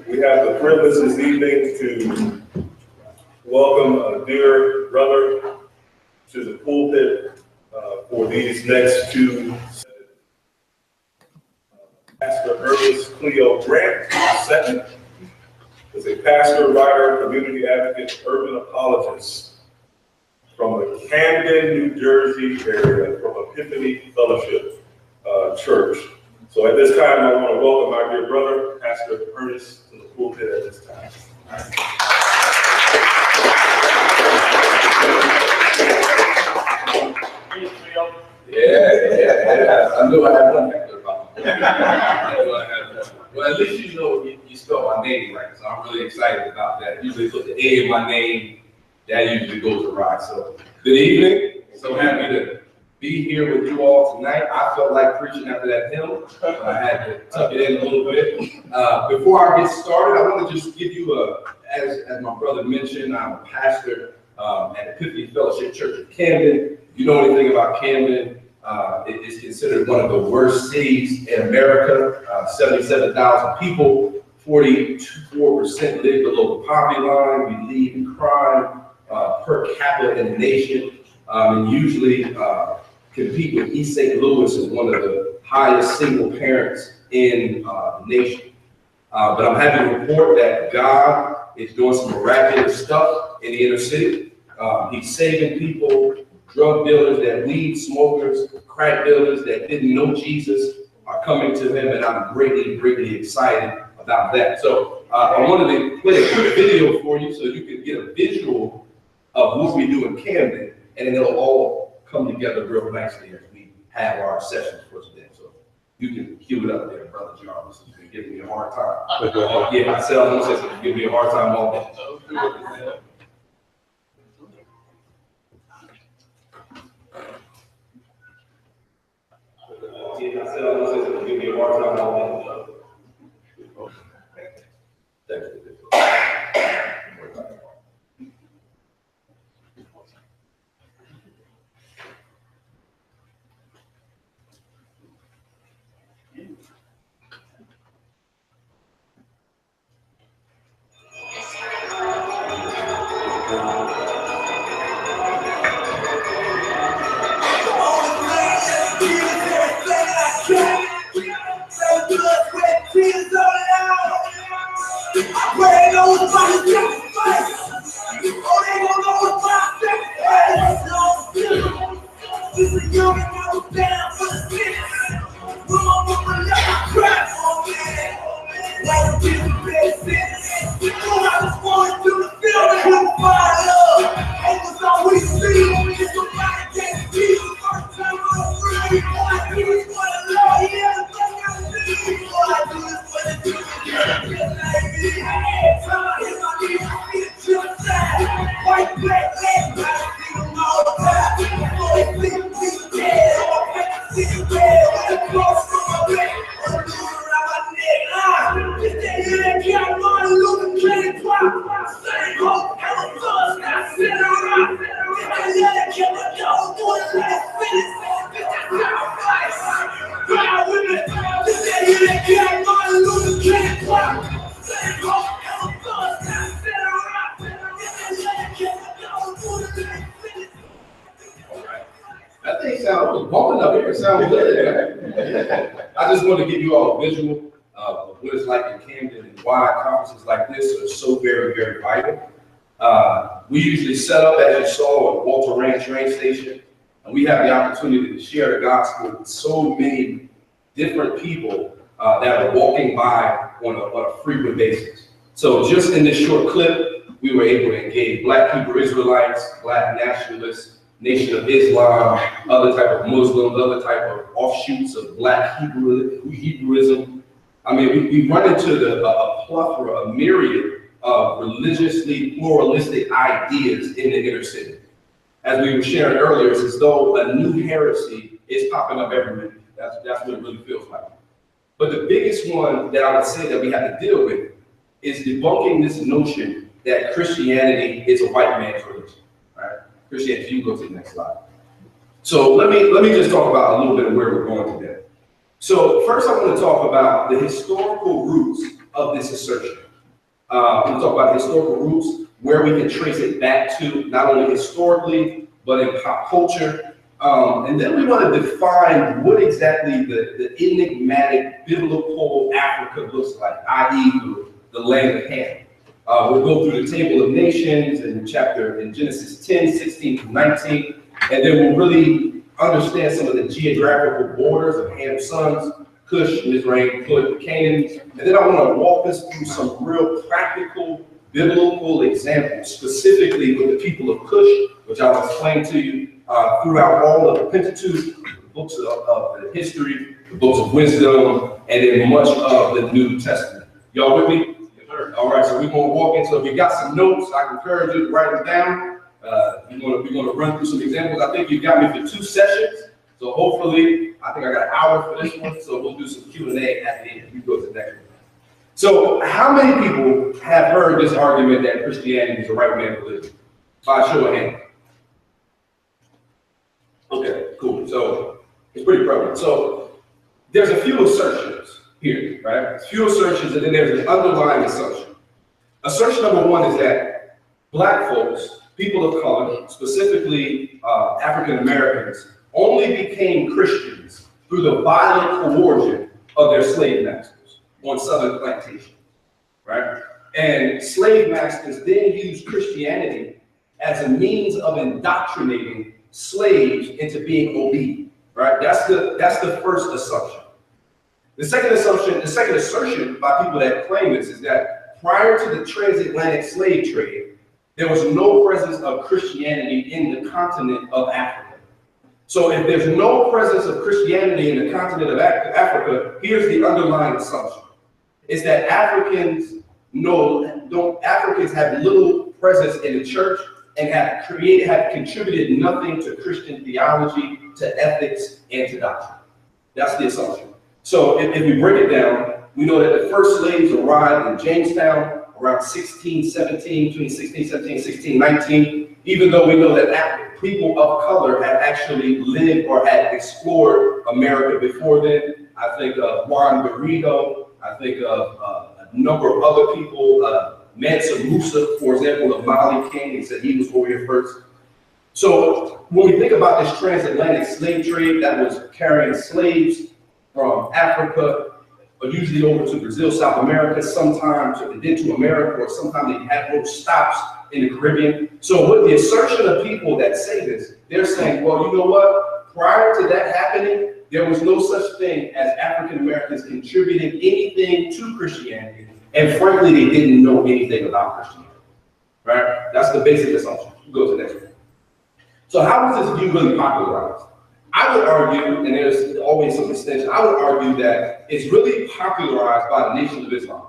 We have the privilege this evening to welcome a dear brother to the pulpit for these next two. Pastor Ernest Grant II is a pastor, writer, community advocate, urban apologist from the Camden, New Jersey area, from Epiphany Fellowship Church. So at this time, I want to welcome our dear brother, Pastor Ernest, to the pulpit at this time. Yeah. I knew I had one heckler about it. Well, at least you know you spell my name right, so I'm really excited about that. Usually put the A in my name, that usually goes awry. So good evening. So happy to be here with you all tonight. I felt like preaching after that hymn. I had to tuck it in a little bit. Before I get started, I want to just give you as my brother mentioned, I'm a pastor at Epiphany Fellowship Church in Camden. If you know anything about Camden, it is considered one of the worst cities in America. 77,000 people, 44% live below the poverty line. We lead in crime per capita in the nation, and usually compete with East St. Louis as one of the highest single parents in the nation. But I'm happy to report that God is doing some miraculous stuff in the inner city. He's saving people. Drug dealers, that weed smokers, crack dealers that didn't know Jesus are coming to him, and I'm greatly excited about that. So I wanted to play a quick video for you so you can get a visual of what we do in Camden, and then it'll all come together real nicely as we have our sessions for today. So you can cue it up there, Brother Jarvis. He's been giving me a hard time. Yeah, I said I'm gonna say something, give me a hard time all day. Yeah, I said I was going to give me a hard time all day. Thank you. That thing sounds bumping up here. It sounds good. I just want to give you all a visual of what it's like in Camden and why conferences like this are so very vital. We usually set up, as you saw, at Walter Ranch train station, and we have the opportunity to share the gospel with so many different people that are walking by on a frequent basis. So just in this short clip, we were able to engage Black Hebrew Israelites, Black nationalists, Nation of Islam, other type of Muslims, other type of offshoots of Black Hebrewism. I mean, we run into a plethora, a myriad of religiously pluralistic ideas in the inner city. As we were sharing earlier, it's as though a new heresy is popping up every week. That's what it really feels like. But the biggest one that I would say that we have to deal with is debunking this notion that Christianity is a white man's religion. Right? Christianity, you go to the next slide. So let me just talk about a little bit of where we're going today. So first I want to talk about the historical roots of this assertion. We're going to talk about historical roots, where we can trace it back to, not only historically, but in pop culture. And then we want to define what exactly the enigmatic biblical Africa looks like, i.e. the land of Ham. We'll go through the table of nations in Genesis 10, 16 through 19, and then we'll really understand some of the geographical borders of Ham's sons, Cush, Mizraim, Put, Canaan. And then I want to walk us through some real practical biblical examples, specifically with the people of Cush, which I'll explain to you throughout all of the Pentateuch, the books of the history, the books of wisdom, and then much of the New Testament. Y'all with me? Yes, sir. All right, so we're going to walk into, if you got some notes, I encourage you to write them down. We're going to run through some examples. I think you got me for 2 sessions. So hopefully, I think I got an hour for this one. So we'll do some Q&A at the end. We go to the next one. So how many people have heard this argument that Christianity is a right man's religion? By a show of hands. Okay, cool. So it's pretty prevalent. So there's a few assertions here, right? A few assertions, and then there's an underlying assumption. Assertion number 1 is that Black folks, people of color, specifically African Americans, only became Christians through the violent coercion of their slave masters on southern plantations, right? And slave masters then used Christianity as a means of indoctrinating slaves into being obedient, right? That's the first assumption. The second assertion by people that claim this is that prior to the transatlantic slave trade, there was no presence of Christianity in the continent of Africa. So if there's no presence of Christianity in the continent of Africa, here's the underlying assumption. Is that Africans have little presence in the church and have contributed nothing to Christian theology, to ethics, and to doctrine. That's the assumption. So if we break it down, we know that the first slaves arrived in Jamestown around 1617, between 1617 and 1619, even though we know that people of color had actually lived or had explored America before then. I think of Juan Garrido, I think of a number of other people, Mansa Musa, for example, of Mali King, he said he was over here first. So when we think about this transatlantic slave trade that was carrying slaves from Africa, but usually over to Brazil, South America, sometimes into America, or sometimes they had little stops in the Caribbean. So with the assertion of people that say this, they're saying, well, you know what? Prior to that happening, there was no such thing as African Americans contributing anything to Christianity, and frankly, they didn't know anything about Christianity, right? That's the basic assumption. Go to the next one. So how was this view really popularized? I would argue, and there's always some extension, I would argue that it's really popularized by the Nation of Islam,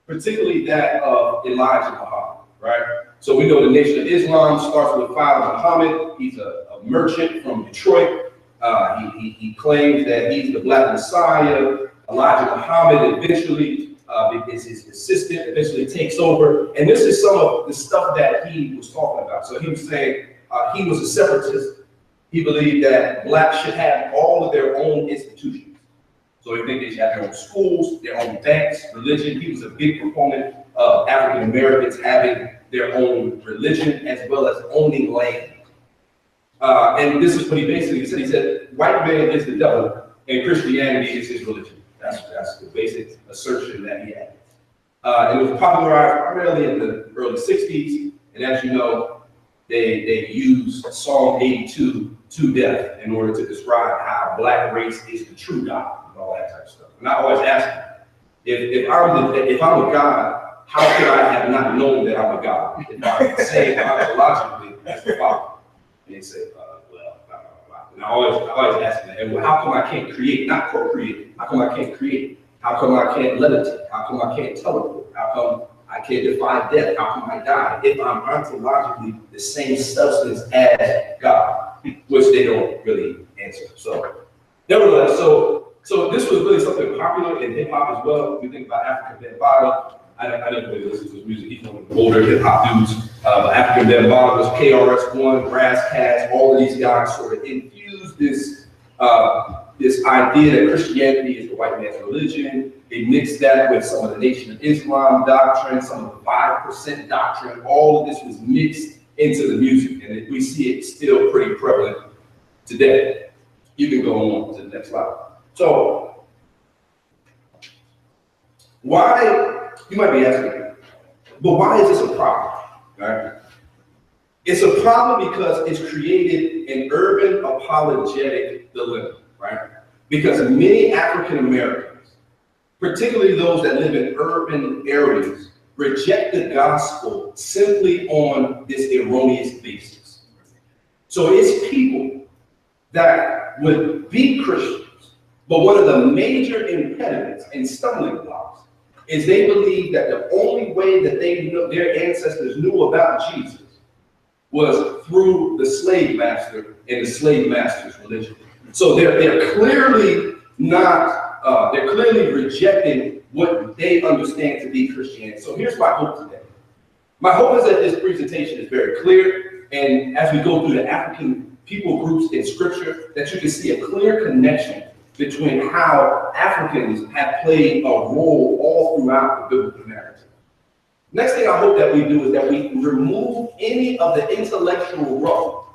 particularly that of Elijah Muhammad, right? So we know the Nation of Islam starts with Father Muhammad. He's a merchant from Detroit. He claims that he's the Black Messiah. Elijah Muhammad eventually is his assistant, eventually takes over. And this is some of the stuff that he was talking about. So he was saying he was a separatist. He believed that Blacks should have all of their own institutions. So he think they should have their own schools, their own banks, religion. He was a big proponent of African Americans having their own religion as well as owning land. And this is what he basically said. He said, white man is the devil and Christianity is his religion. That's the basic assertion that he had. And it was popularized primarily in the early 60s. And as you know, they used Psalm 82 to death in order to describe how Black race is the true God and all that type of stuff. And I always ask them, if I'm a God, how could I have not known that I'm a God? If I'm saying ontologically as the Father. And they say, well, blah, blah, blah. And I always ask them, and well, how come I can't create, not procreate? How come I can't create? How come I can't levitate? How come I can't teleport? How come I can't defy death? How come I die? If I'm ontologically the same substance as God, which they don't really answer. So, nevertheless, so this was really something popular in hip hop as well. We think about African Bambaataa. I didn't really listen to his music. He's one of the older hip hop dudes. But African Bambaataa was KRS-One, Brass Cats. All of these guys sort of infused this this idea that Christianity is the white man's religion. They mixed that with some of the Nation of Islam doctrine, some of the 5% doctrine. All of this was mixed into the music, and we see it still pretty prevalent today. You can go on to the next slide. So, why, you might be asking, but why is this a problem, right? It's a problem because it's created an urban apologetic dilemma, right? Because many African Americans, particularly those that live in urban areas, reject the gospel simply on this erroneous basis. So it's people that would be Christians, but one of the major impediments and stumbling blocks is they believe that the only way that they know, their ancestors knew about Jesus was through the slave master and the slave master's religion. So they're clearly not, they're clearly rejecting what they understand to be Christianity. So here's my hope today. My hope is that this presentation is very clear, and as we go through the African people groups in scripture, that you can see a clear connection between how Africans have played a role all throughout the biblical narrative. Next thing I hope that we do is that we remove any of the intellectual rubble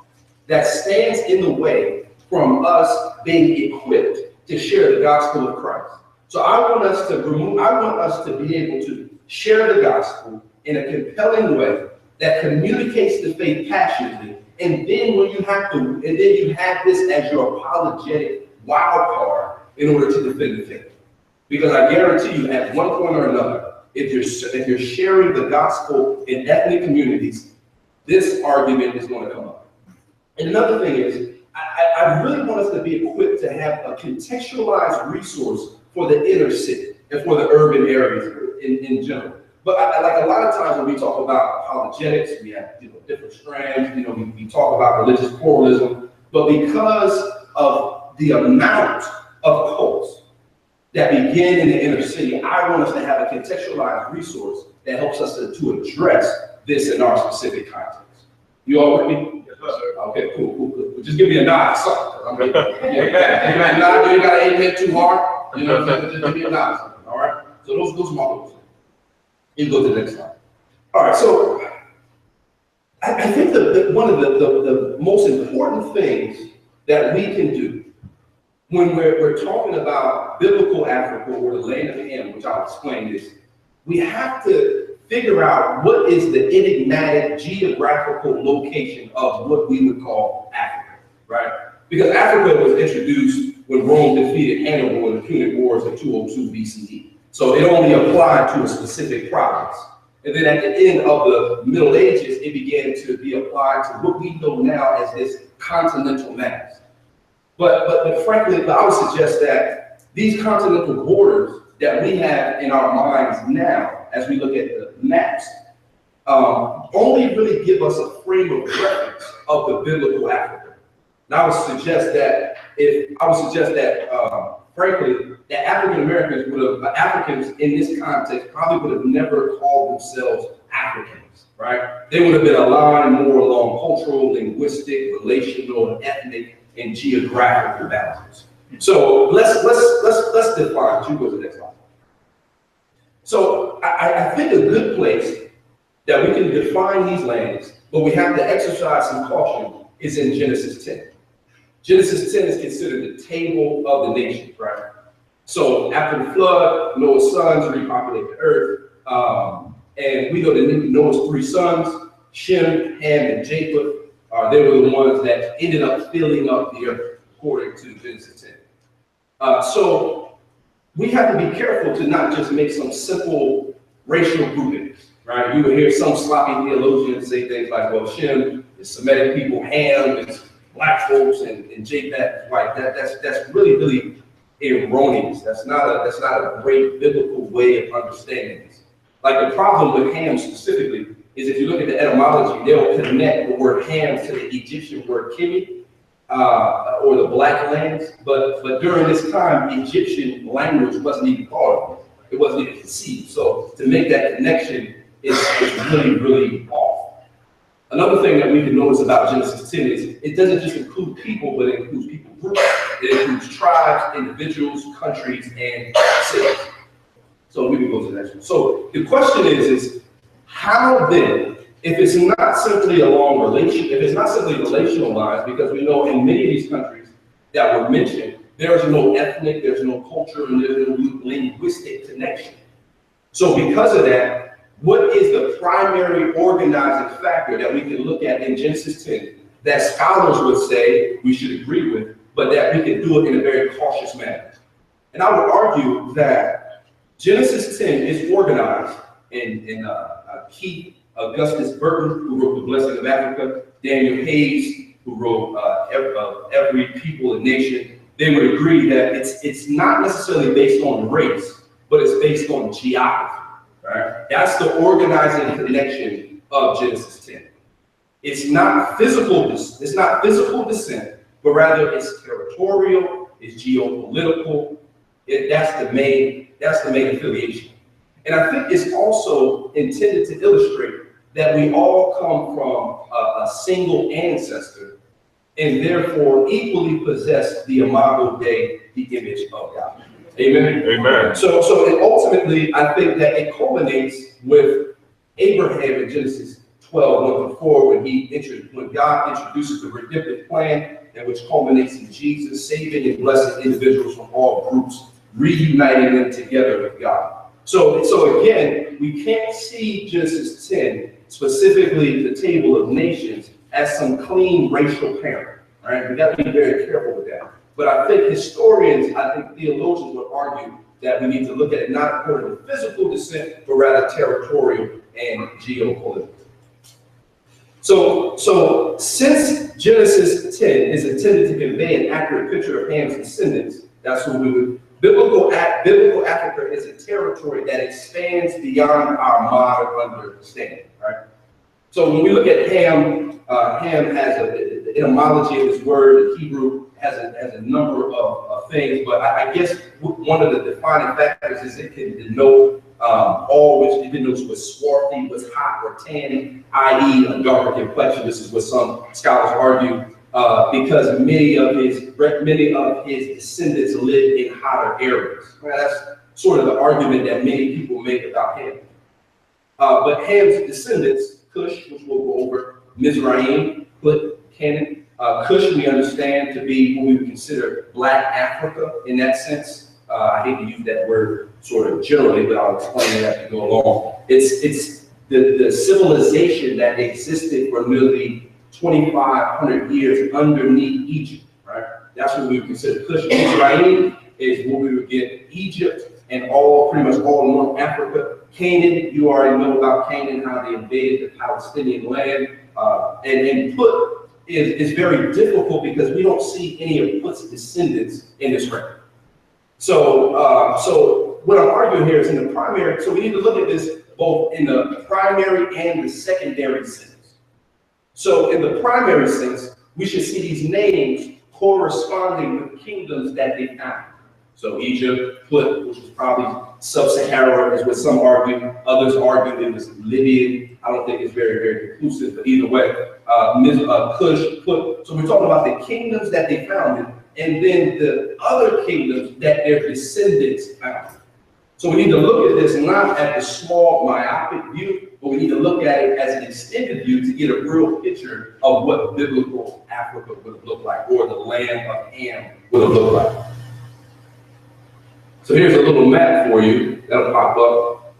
that stands in the way from us being equipped to share the gospel of Christ. So I want us to be able to share the gospel in a compelling way that communicates the faith passionately. And then when you have to, and then you have this as your apologetic wild card in order to defend the faith. Because I guarantee you, at one point or another, if you're sharing the gospel in ethnic communities, this argument is going to come up. And another thing is, I really want us to be equipped to have a contextualized resource for the inner city and for the urban areas in general. But like a lot of times when we talk about apologetics, we have different strands. We talk about religious pluralism, but because of the amount of cults that begin in the inner city, I want us to have a contextualized resource that helps us to address this in our specific context. You all with me? Yes, sir. Okay, cool. Just give me a nod, something. I'm ready. You ain't nod, you ain't got to aim it too hard. Just give me a nod, something. All right. So those are my goals. You go to the next slide. All right. So I think that one of the most important things that we can do when we're talking about biblical Africa or the land of Ham, which I'll explain this, we have to figure out what is the enigmatic geographical location of what we would call Africa, right? Because Africa was introduced when Rome defeated Hannibal in the Punic Wars in 202 BCE. So it only applied to a specific province. And then at the end of the Middle Ages, it began to be applied to what we know now as this continental mass. But frankly, I would suggest that these continental borders that we have in our minds now, as we look at the maps, only really give us a frame of reference of the biblical Africa. And I would suggest that frankly, that African Americans Africans in this context probably would have never called themselves Africans, right? They would have been aligned more along cultural, linguistic, relational, ethnic, and geographical boundaries. So let's define. You go to the next slide. So I think a good place that we can define these lands, but we have to exercise some caution, is in Genesis 10. Genesis 10 is considered the table of the nations, right? So after the flood, Noah's sons repopulate the earth. And we know that Noah's three sons, Shem, Ham, and Japheth, they were the ones that ended up filling up the earth, according to Genesis 10. So we have to be careful to not just make some simple racial groupings, right? You will hear some sloppy theologians say things like, well, Shem it's Semitic people, Ham, it's black folks, and Japheth, white. That's really erroneous. That's not a great biblical way of understanding this. Like the problem with Ham specifically is if you look at the etymology, they'll connect the word Ham to the Egyptian word Kimi, or the Black Lands. But during this time, Egyptian language wasn't even thought of. It wasn't even conceived. So to make that connection is really off. Another thing that we can notice about Genesis 10 is it doesn't just include people, but it includes people groups. It includes tribes, individuals, countries, and cities. So we can go to the next one. So the question is how then, if it's not simply along relation, if it's not simply relational lines, because we know in many of these countries that were mentioned, there's no ethnic, there's no culture, and there's no linguistic connection. So because of that, what is the primary organizing factor that we can look at in Genesis 10 that scholars would say we should agree with, but that we can do it in a very cautious manner? And I would argue that Genesis 10 is organized in Keith Augustus Burton, who wrote The Blessing of Africa, Daniel Hayes, who wrote Every People and Nation. They would agree that it's not necessarily based on race, but it's based on geography. Right? That's the organizing connection of Genesis 10. It's not physical descent, but rather it's territorial, it's geopolitical. That's the main affiliation. And I think it's also intended to illustrate that we all come from a single ancestor and therefore equally possess the imago Dei, the image of God. Amen? Amen. So ultimately, I think that it culminates with Abraham in Genesis 12, 1-4, when God introduces the redemptive plan, and which culminates in Jesus saving and blessing individuals from all groups, reuniting them together with God. So again, we can't see Genesis 10, specifically the table of nations, as some clean racial parent. Right? We got to be very careful with that. But I think historians, theologians would argue that we need to look at it not according to physical descent, but rather territorial and geopolitical. So since Genesis 10 is intended to convey an accurate picture of Ham's descendants, that's what we would. Biblical Africa is a territory that expands beyond our modern understanding, right? So when we look at Ham, Ham has the etymology of his word, the Hebrew has a number of things, but I guess one of the defining factors is it can denote it denotes what's swarthy, what's hot or tanning, i.e. a darker complexion. This is what some scholars argue. Because many of his descendants live in hotter areas. Well, that's sort of the argument that many people make about Ham. But Ham's descendants, Cush, which we'll go over, Mizraim, Put, Canaan. Cush we understand to be what we would consider Black Africa in that sense. I hate to use that word sort of generally, but I'll explain it as we go along. It's the civilization that existed for nearly 2,500 years underneath Egypt, right? That's what we would consider Cush. Israel is what we would get Egypt and pretty much all North Africa. Canaan, you already know about Canaan, how they invaded the Palestinian land. And Put is very difficult because we don't see any of Put's descendants in this record. So what I'm arguing here is in the primary, so we need to look at this both in the primary and the secondary sense. So in the primary sense, we should see these names corresponding with kingdoms that they found. So Egypt, Put, which was probably sub-Saharan, is what some argue. Others argue it was Libyan. I don't think it's very, very conclusive, but either way, Cush, Put. So we're talking about the kingdoms that they founded, and then the other kingdoms that their descendants founded. So we need to look at this not at the small myopic view, but we need to look at it as an extended view to get a real picture of what biblical Africa would have looked like, or the land of Ham would have looked like. So here's a little map for you that'll pop up.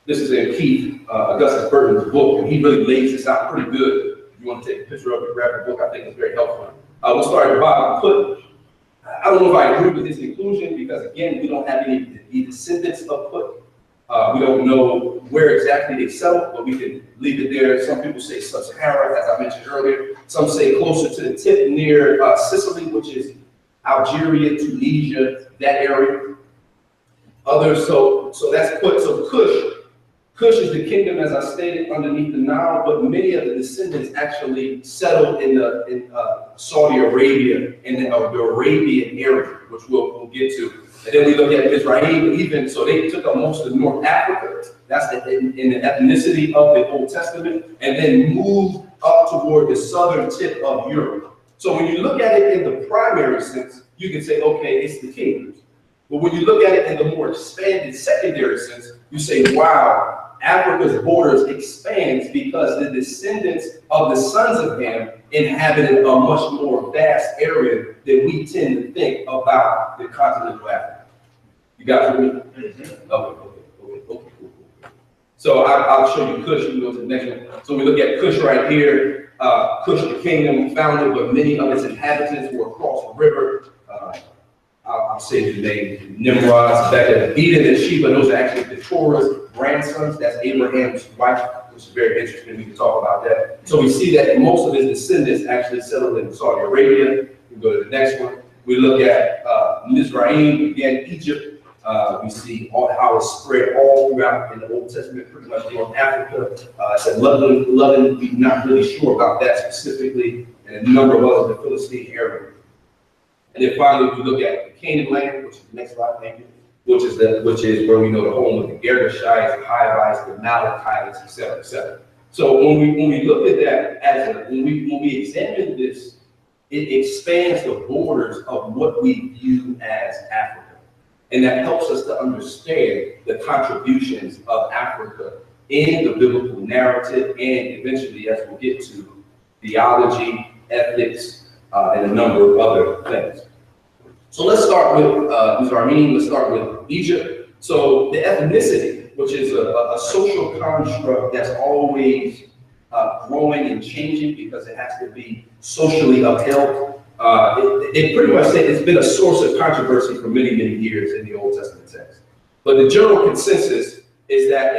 This is in Keith Augustus Burton's book, and he really lays this out pretty good. If you want to take a picture of it, grab the book, I think it's very helpful. We'll start at the bottom. Put. I don't know if I agree with this conclusion because, again, we don't have any descendants of Put. We don't know where exactly they settled, but we can leave it there. Some people say Sub-Saharan, as I mentioned earlier. Some say closer to the tip near Sicily, which is Algeria, Tunisia, that area. Others, so that's put, so Kush is the kingdom, as I stated, underneath the Nile, but many of the descendants actually settled in Saudi Arabia and the Arabian area, which we'll get to. And then we look at Israel, even so they took up most of North Africa. That's in the ethnicity of the Old Testament, and then moved up toward the southern tip of Europe. So when you look at it in the primary sense, you can say, okay, it's the kingdoms. But when you look at it in the more expanded secondary sense, you say, wow, Africa's borders expands because the descendants of the sons of Ham inhabited a much more vast area than we tend to think about the continent of Africa. You got it with me? Okay, cool. So I'll show you Kush. We go to the next one. So we look at Kush right here. Kush, the kingdom, founded, but many of its inhabitants were across the river. I'll say the name, Nimrod, Rebecca, Eden, and Sheba. Those are actually Keturah's grandsons. That's Abraham's wife, which is very interesting. We can talk about that. So we see that most of his descendants actually settled in Saudi Arabia. We go to the next one. We look at Mizraim, again, Egypt. We see how it's spread all throughout in the Old Testament, pretty much North Africa. It said London, we're not really sure about that specifically, and a number of others, the Philistine area. And then finally, we look at the Canaan land, which is the next slide, thank you, which is where we know the home of the Girgashites, the Hivites, the Amalekites, et cetera, et cetera. So when we look at that, when we examine this, it expands the borders of what we view as Africa. And that helps us to understand the contributions of Africa in the biblical narrative, and eventually, as we'll get to, theology, ethics, and a number of other things. So let's start with Mizraim, let's start with Egypt. So the ethnicity, which is a social construct that's always growing and changing because it has to be socially upheld. It pretty much said it's been a source of controversy for many, many years in the Old Testament text. But the general consensus is that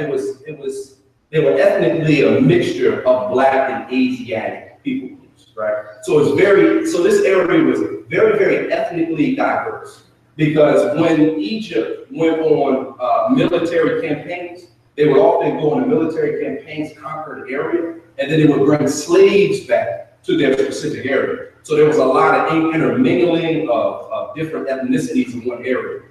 they were ethnically a mixture of Black and Asiatic people groups, right? So this area was very, very ethnically diverse, because when Egypt went on military campaigns, they would often go on military campaigns, conquer an area, and then they would bring slaves back to their specific area. So there was a lot of intermingling of different ethnicities in one area.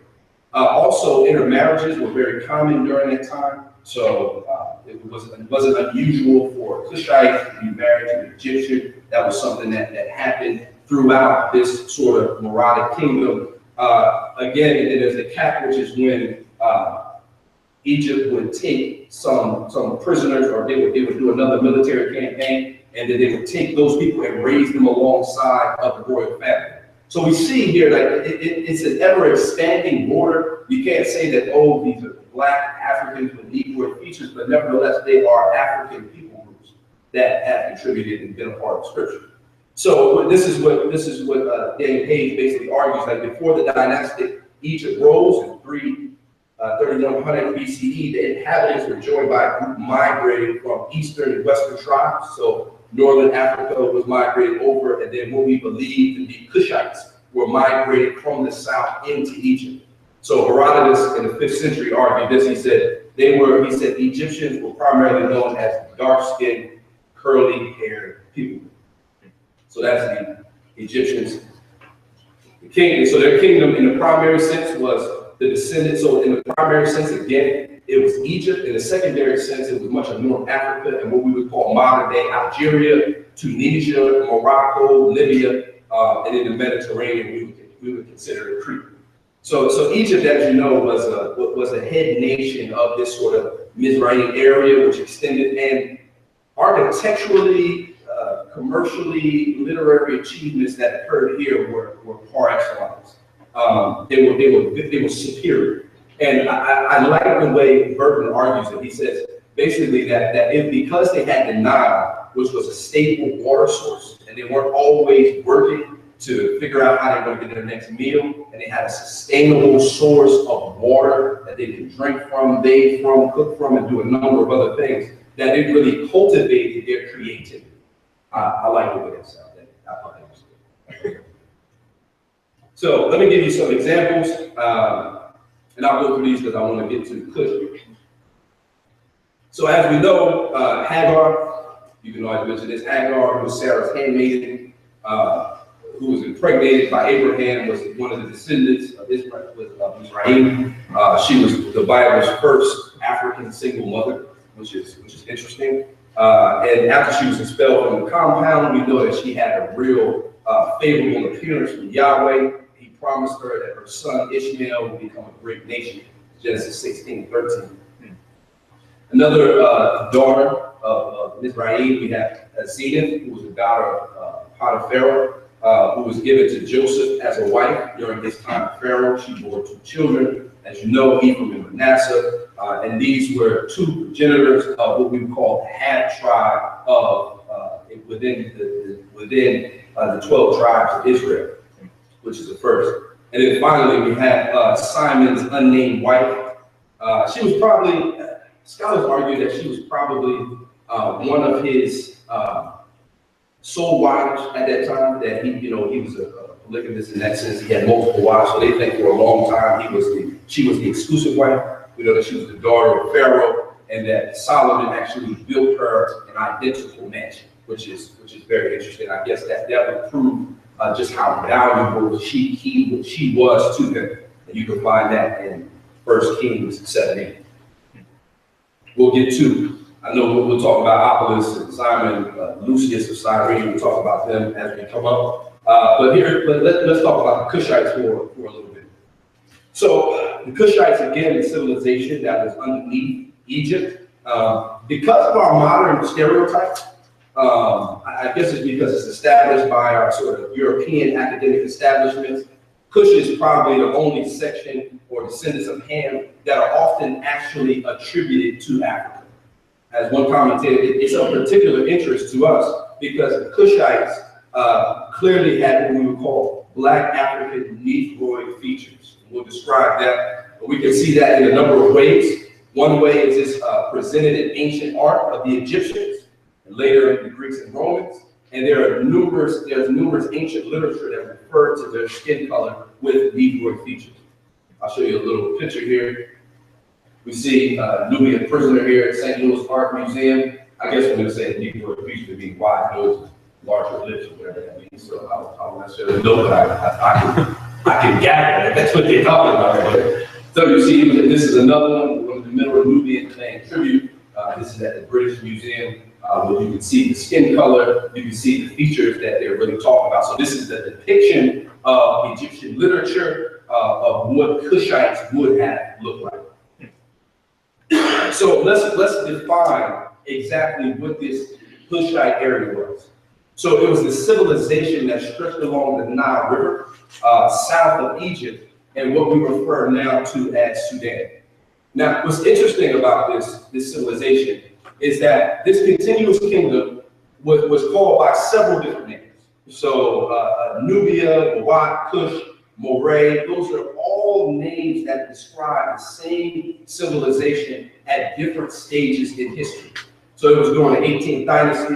Also, intermarriages were very common during that time. So it wasn't unusual for Cushites to be married to an Egyptian. That was something that happened throughout this sort of Maradic kingdom. Again, there's a cap, which is when Egypt would take some prisoners, or they would do another military campaign, and then they would take those people and raise them alongside of the royal family. So we see here that it's an ever-expanding border. You can't say that, oh, these are Black Africans with Negroid features, but nevertheless, they are African people groups that have contributed and been a part of Scripture. So this is what Daniel Page basically argues, like before the dynastic Egypt rose in 3100 BCE, the inhabitants were joined by a group migrating from eastern and western tribes. So northern Africa was migrated over, and then what we believe to be Cushites were migrated from the south into Egypt. So Herodotus in the 5th century argued this. He said the Egyptians were primarily known as dark-skinned, curly-haired people. So that's the Egyptians. So their kingdom in the primary sense was the descendants. So in the primary sense, again, it was Egypt. In the secondary sense, it was much of North Africa and what we would call modern-day Algeria, Tunisia, Morocco, Libya, and in the Mediterranean, we would consider it Crete. So Egypt, as you know, was a head nation of this sort of Mizraim area, which extended, and architecturally, commercially, literary achievements that occurred here were par excellence. They were superior. And I like the way Burton argues it. He says basically that because they had the Nile, which was a stable water source, and they weren't always working to figure out how they're going to get their next meal, and they had a sustainable source of water that they could drink from, bathe from, cook from, and do a number of other things that it really cultivated their creativity. I like the way that sounded. I thought that was good. So let me give you some examples, and I'll go through these because I want to get to Cush. So as we know, Hagar, you can always mention this, Hagar, who was Sarah's handmaiden, who was impregnated by Abraham, was one of the descendants of Israel. She was the Bible's first African single mother, which is interesting. And after she was expelled from the compound, we know that she had a real favorable appearance from Yahweh. He promised her that her son Ishmael would become a great nation. Genesis 16:13. Another daughter of Mizraim, we have Zedith, who was the daughter of Potiphar, who was given to Joseph as a wife during his time of Pharaoh. She bore 2 children, as you know, Ephraim and Manasseh, and these were 2 progenitors of what we would call the half tribe of within the 12 tribes of Israel, which is the first. And then finally, we have Simon's unnamed wife. She was probably, scholars argue that she was probably one of his sole wives at that time, that he was a polygamist in that sense. He had multiple wives, so they think for a long time she was the exclusive wife. We know that she was the daughter of Pharaoh, and that Solomon actually built her an identical mansion, which is very interesting. I guess that would prove just how valuable she was to them. And you can find that in 1 Kings 7:8. We'll get to, I know we'll talk about Apollos and Simon, Lucius of Cyrene. We'll talk about them as we come up. But let's talk about the Cushites for a little bit. So the Cushites, again, the civilization that was underneath Egypt. Because of our modern stereotype, I guess it's because it's established by our sort of European academic establishments. Cush is probably the only section or descendants of Ham that are often actually attributed to Africa. As one commentator, it's of particular interest to us because the Cushites clearly had what we would call Black African Negroid features. We'll describe that, but we can see that in a number of ways. One way is this presented in ancient art of the Egyptians, and later in the Greeks and Romans. And there's numerous ancient literature that refer to their skin color with Negroid features. I'll show you a little picture here. We see Nubian prisoner here at St. Louis Art Museum. I guess we're going to say Negroid features would be wide noses, larger lips, or whatever that means. So I don't necessarily know, but I can gather that that's what they're talking about. So you see, this is another one of the Middle Nubian Clan tribute. This is at the British Museum. Where you can see the skin color, you can see the features that they're really talking about. So this is the depiction of Egyptian literature of what Cushites would have looked like. So let's define exactly what this Cushite area was. So it was the civilization that stretched along the Nile River, south of Egypt, and what we refer now to as Sudan. Now, what's interesting about this civilization is that this continuous kingdom was called by several different names. So Nubia, Mawat, Cush, Moray, those are all names that describe the same civilization at different stages in history. So it was during the 18th dynasty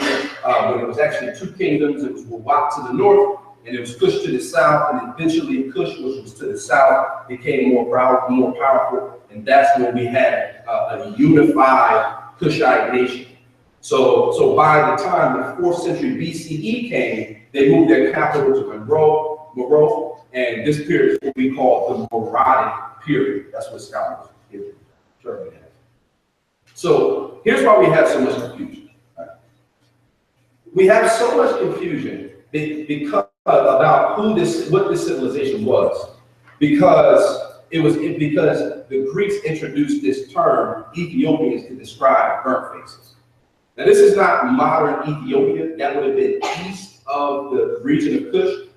when it was actually 2 kingdoms. It was Mawat to the north, and it was Cush to the south, and eventually Cush, which was to the south, became more powerful, and that's when we had a unified Cushite nation. So by the time the 4th century BCE came, they moved their capital to Meroe, and this period is what we call the Meradic period. That's what scholars give it. So here's why we have so much confusion. We have so much confusion because about what this civilization was, because the Greeks introduced this term Ethiopians to describe burnt faces. Now this is not modern Ethiopia. That would have been east of the region of Cush.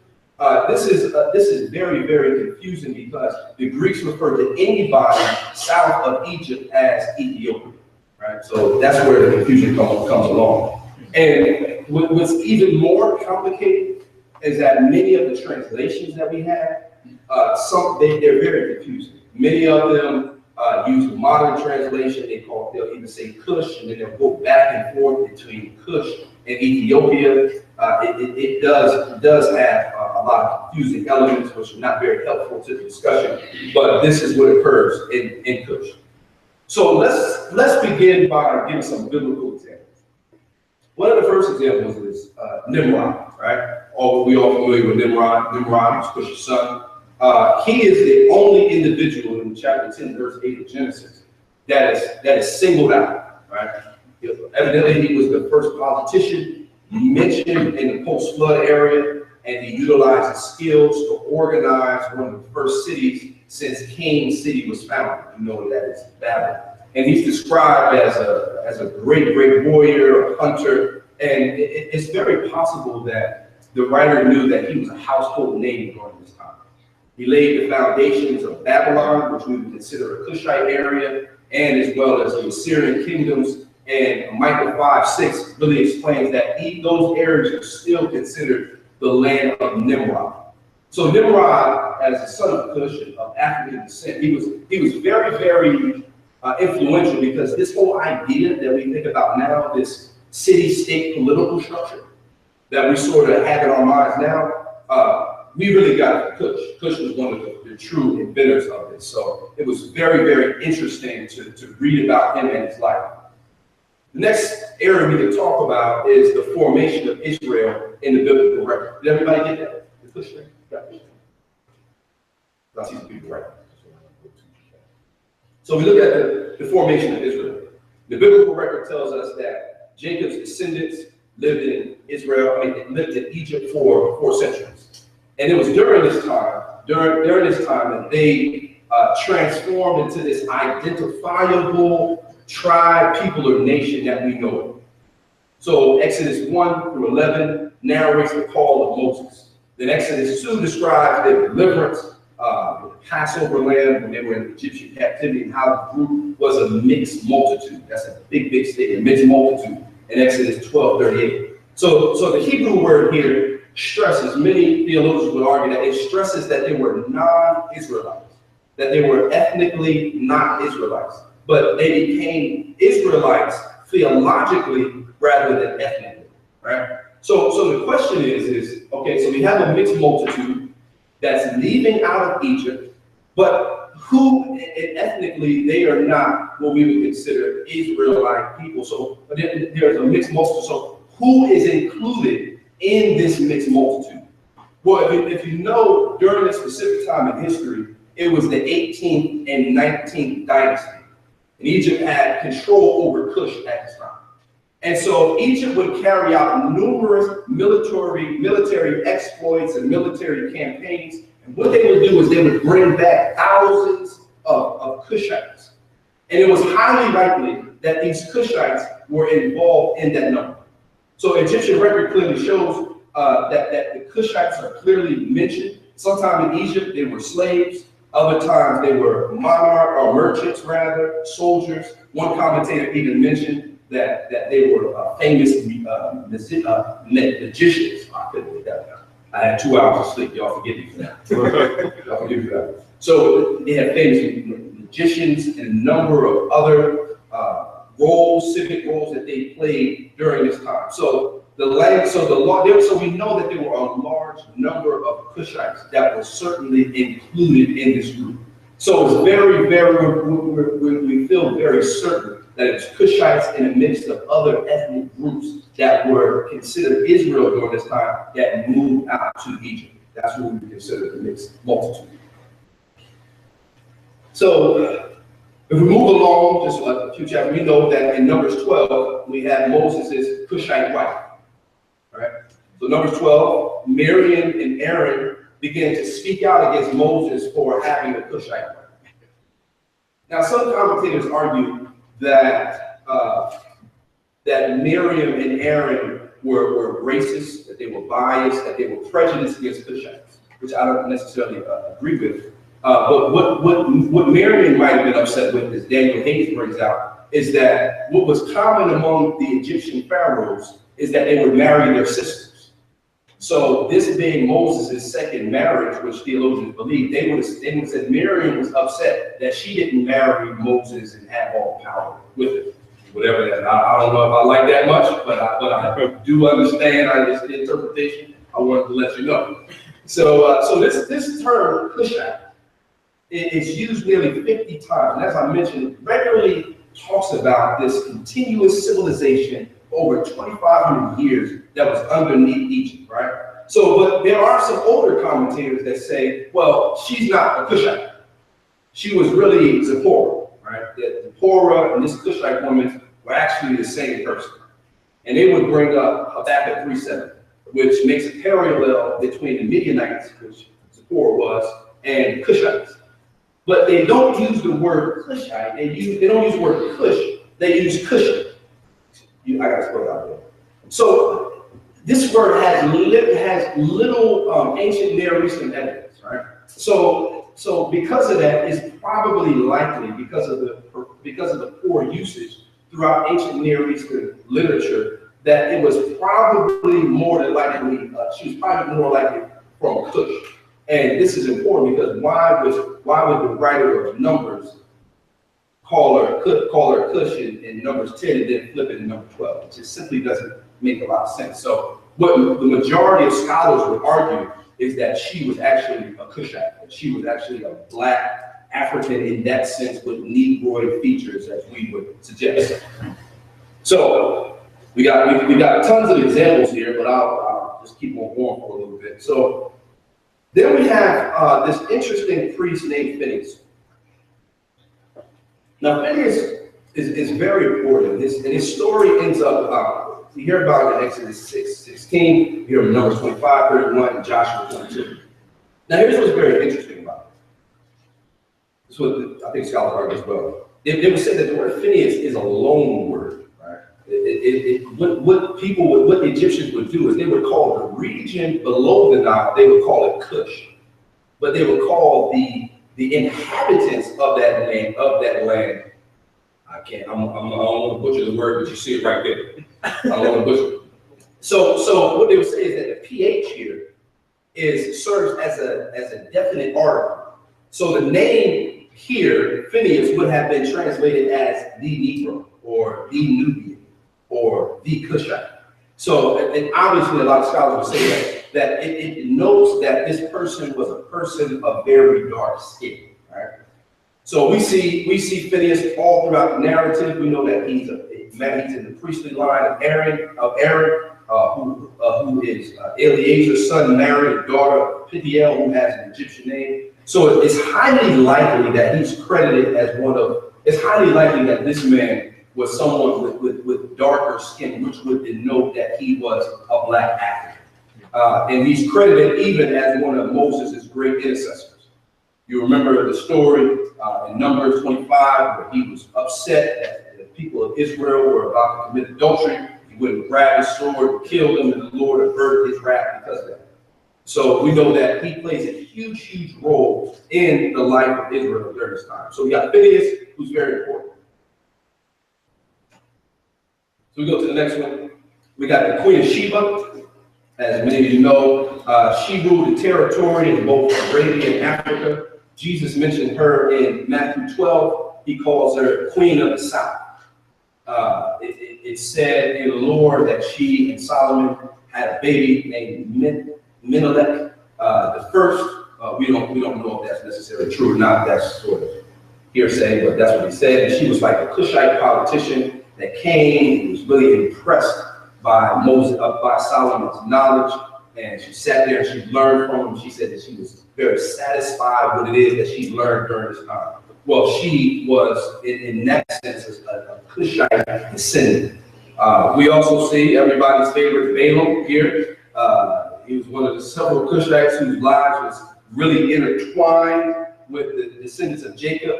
This is very, very confusing because the Greeks refer to anybody south of Egypt as Ethiopia, right? So that's where the confusion comes along. And what's even more complicated is that many of the translations that we have, they're very confusing. Many of them use modern translation. They'll even say Cush, and then they'll go back and forth between Cush and Ethiopia. It does have a lot of confusing elements, which are not very helpful to the discussion. But this is what occurs in Cush. So let's begin by giving some biblical examples. One of the first examples is Nimrod, right? We all familiar with Nimrod. Nimrod was Cush's son. He is the only individual in chapter 10, verse 8 of Genesis that is singled out, right? Evidently, he was the first politician mentioned in the post-flood area, and he utilized his skills to organize one of the first cities since Cain City was founded. You know that is Babel. And he's described as a great warrior, a hunter, and it's very possible that the writer knew that he was a household name during this time. He laid the foundations of Babylon, which we would consider a Cushite area, and as well as the Assyrian kingdoms. And Micah 5:6 really explains that those areas are still considered the land of Nimrod. So Nimrod, as the son of Cush, of African descent, he was very, very influential, because this whole idea that we think about now, this city-state political structure that we sort of have in our minds now, we really got it from Cush. Cush was one of the true inventors of this. So it was very, very interesting to read about him and his life. The next area we can talk about is the formation of Israel in the biblical record. Did everybody get that? The Cush thing? I see some people right. So we look at the formation of Israel. The biblical record tells us that Jacob's descendants lived in Egypt for 4 centuries. And it was during this time that they transformed into this identifiable tribe, people, or nation that we know of. So Exodus 1 through 11 narrates the call of Moses. Then Exodus 2 describes their deliverance, the Passover land when they were in Egyptian captivity, and how the group was a mixed multitude. That's a big statement, mixed multitude in Exodus 12:38. So the Hebrew word here stresses, many theologians would argue that it stresses that they were non-Israelites, that they were ethnically not Israelites, but they became Israelites theologically rather than ethnically, right? So the question is okay, so we have a mixed multitude that's leaving out of Egypt, but who ethnically they are not what we would consider Israelite people. So but there's a mixed multitude. So who is included in this mixed multitude? Well, if you know, during this specific time in history, it was the 18th and 19th dynasty. And Egypt had control over Cush at this time. And so Egypt would carry out numerous military exploits and military campaigns. And what they would do is they would bring back thousands of Cushites. And it was highly likely that these Cushites were involved in that number. So Egyptian record clearly shows that the Cushites are clearly mentioned. Sometime in Egypt, they were slaves. Other times they were merchants, soldiers. One commentator even mentioned that they were famous magicians. I couldn't get that down. I had 2 hours of sleep. Y'all forgive me for that. Y'all forgive me for that. So they had famous magicians and a number of other civic roles that they played during this time. So we know that there were a large number of Cushites that were certainly included in this group. So it's we feel very certain that it's Cushites in a mix of other ethnic groups that were considered Israel during this time that moved out to Egypt. That's what we would consider the mixed multitude. So if we move along just a few chapters, we know that in Numbers 12, we have Moses' Cushite wife. All right. So Numbers 12, Miriam and Aaron began to speak out against Moses for having a Cushite wife. Now, some commentators argue that Miriam and Aaron were racist, that they were biased, that they were prejudiced against Cushites, which I don't necessarily agree with. But what Miriam might have been upset with, as Daniel Hayes brings out, is that what was common among the Egyptian pharaohs is that they would marry their sisters. So this being Moses' second marriage, which theologians believe, they would have said Miriam was upset that she didn't marry Moses and have all power with him. Whatever that, I don't know if I like that much, but I do understand it's the interpretation. I wanted to let you know. So this term Cushite is used nearly 50 times, and as I mentioned, it regularly talks about this continuous civilization over 2,500 years that was underneath Egypt, right? So, but there are some older commentators that say, well, she's not a Cushite. She was really Zipporah, right? That Zipporah and this Cushite woman were actually the same person. And they would bring up Habakkuk 3:7, which makes a parallel between the Midianites, which Zipporah was, and Cushites. But they don't use the word Cushite. They don't use the word Cush. They use Cushite. I gotta spell it out there. So this word has little ancient Near Eastern evidence, right? So because of that, it's probably likely because of the poor usage throughout ancient Near Eastern literature that it was probably more than likely she was probably more likely from Cush. And this is important because why would the writer of Numbers call her Cush in Numbers 10 and then flip it in number 12? It just simply doesn't make a lot of sense. So what the majority of scholars would argue is that she was actually a Cushite, that she was actually a black African in that sense with Negroid features, as we would suggest. So we got tons of examples here, but I'll just keep on going for a little bit. So then we have this interesting priest named Phineas. Now, Phineas is very important, and his story ends up, we hear about it in Exodus 6:16, we hear in Numbers 25:31, and Joshua 22. Now, here's what's very interesting about it. This is what I think scholars argue as well. They would say that the word Phineas is a loan word, right? What the Egyptians would do is they would call the region below the Nile, they would call it Cush, but they would call the inhabitants of that land, I don't want to butcher the word, but you see it right there. I don't want to butcher it. So what they would say is that the PH here serves as a definite article. So the name here, Phineas, would have been translated as the Negro, or the Nubian, or the Cushite. So, and obviously a lot of scholars would say that it notes that this person was a person of very dark skin, right? So we see Phineas all throughout the narrative. We know that he's in the priestly line of Aaron, who is Eleazar's son, married a daughter of Pithiel, who has an Egyptian name. So it's highly likely that he's credited as it's highly likely that this man was someone with darker skin, which would denote that he was a black African. And he's credited even as one of Moses' great intercessors. You remember the story in Numbers 25, where he was upset that the people of Israel were about to commit adultery. He went and grabbed his sword, killed them, and the Lord averted his wrath because of that. So we know that he plays a huge role in the life of Israel during this time. So we got Phineas, who's very important. So we go to the next one. We got the Queen of Sheba. As many of you know, she ruled the territory in both Arabia and Africa. Jesus mentioned her in Matthew 12. He calls her Queen of the South. It said in the Lord that she and Solomon had a baby named Menelik the first. We don't know if that's necessarily true or not. That's sort of hearsay, but that's what he said. And she was like a Cushite politician that came and was really impressed by by Solomon's knowledge, and she sat there and she learned from him. She said that she was very satisfied with what it is that she learned during this time. Well, she was, in that sense, a Cushite descendant. We also see everybody's favorite Balaam here. He was one of the several Cushites whose lives was really intertwined with the descendants of Jacob.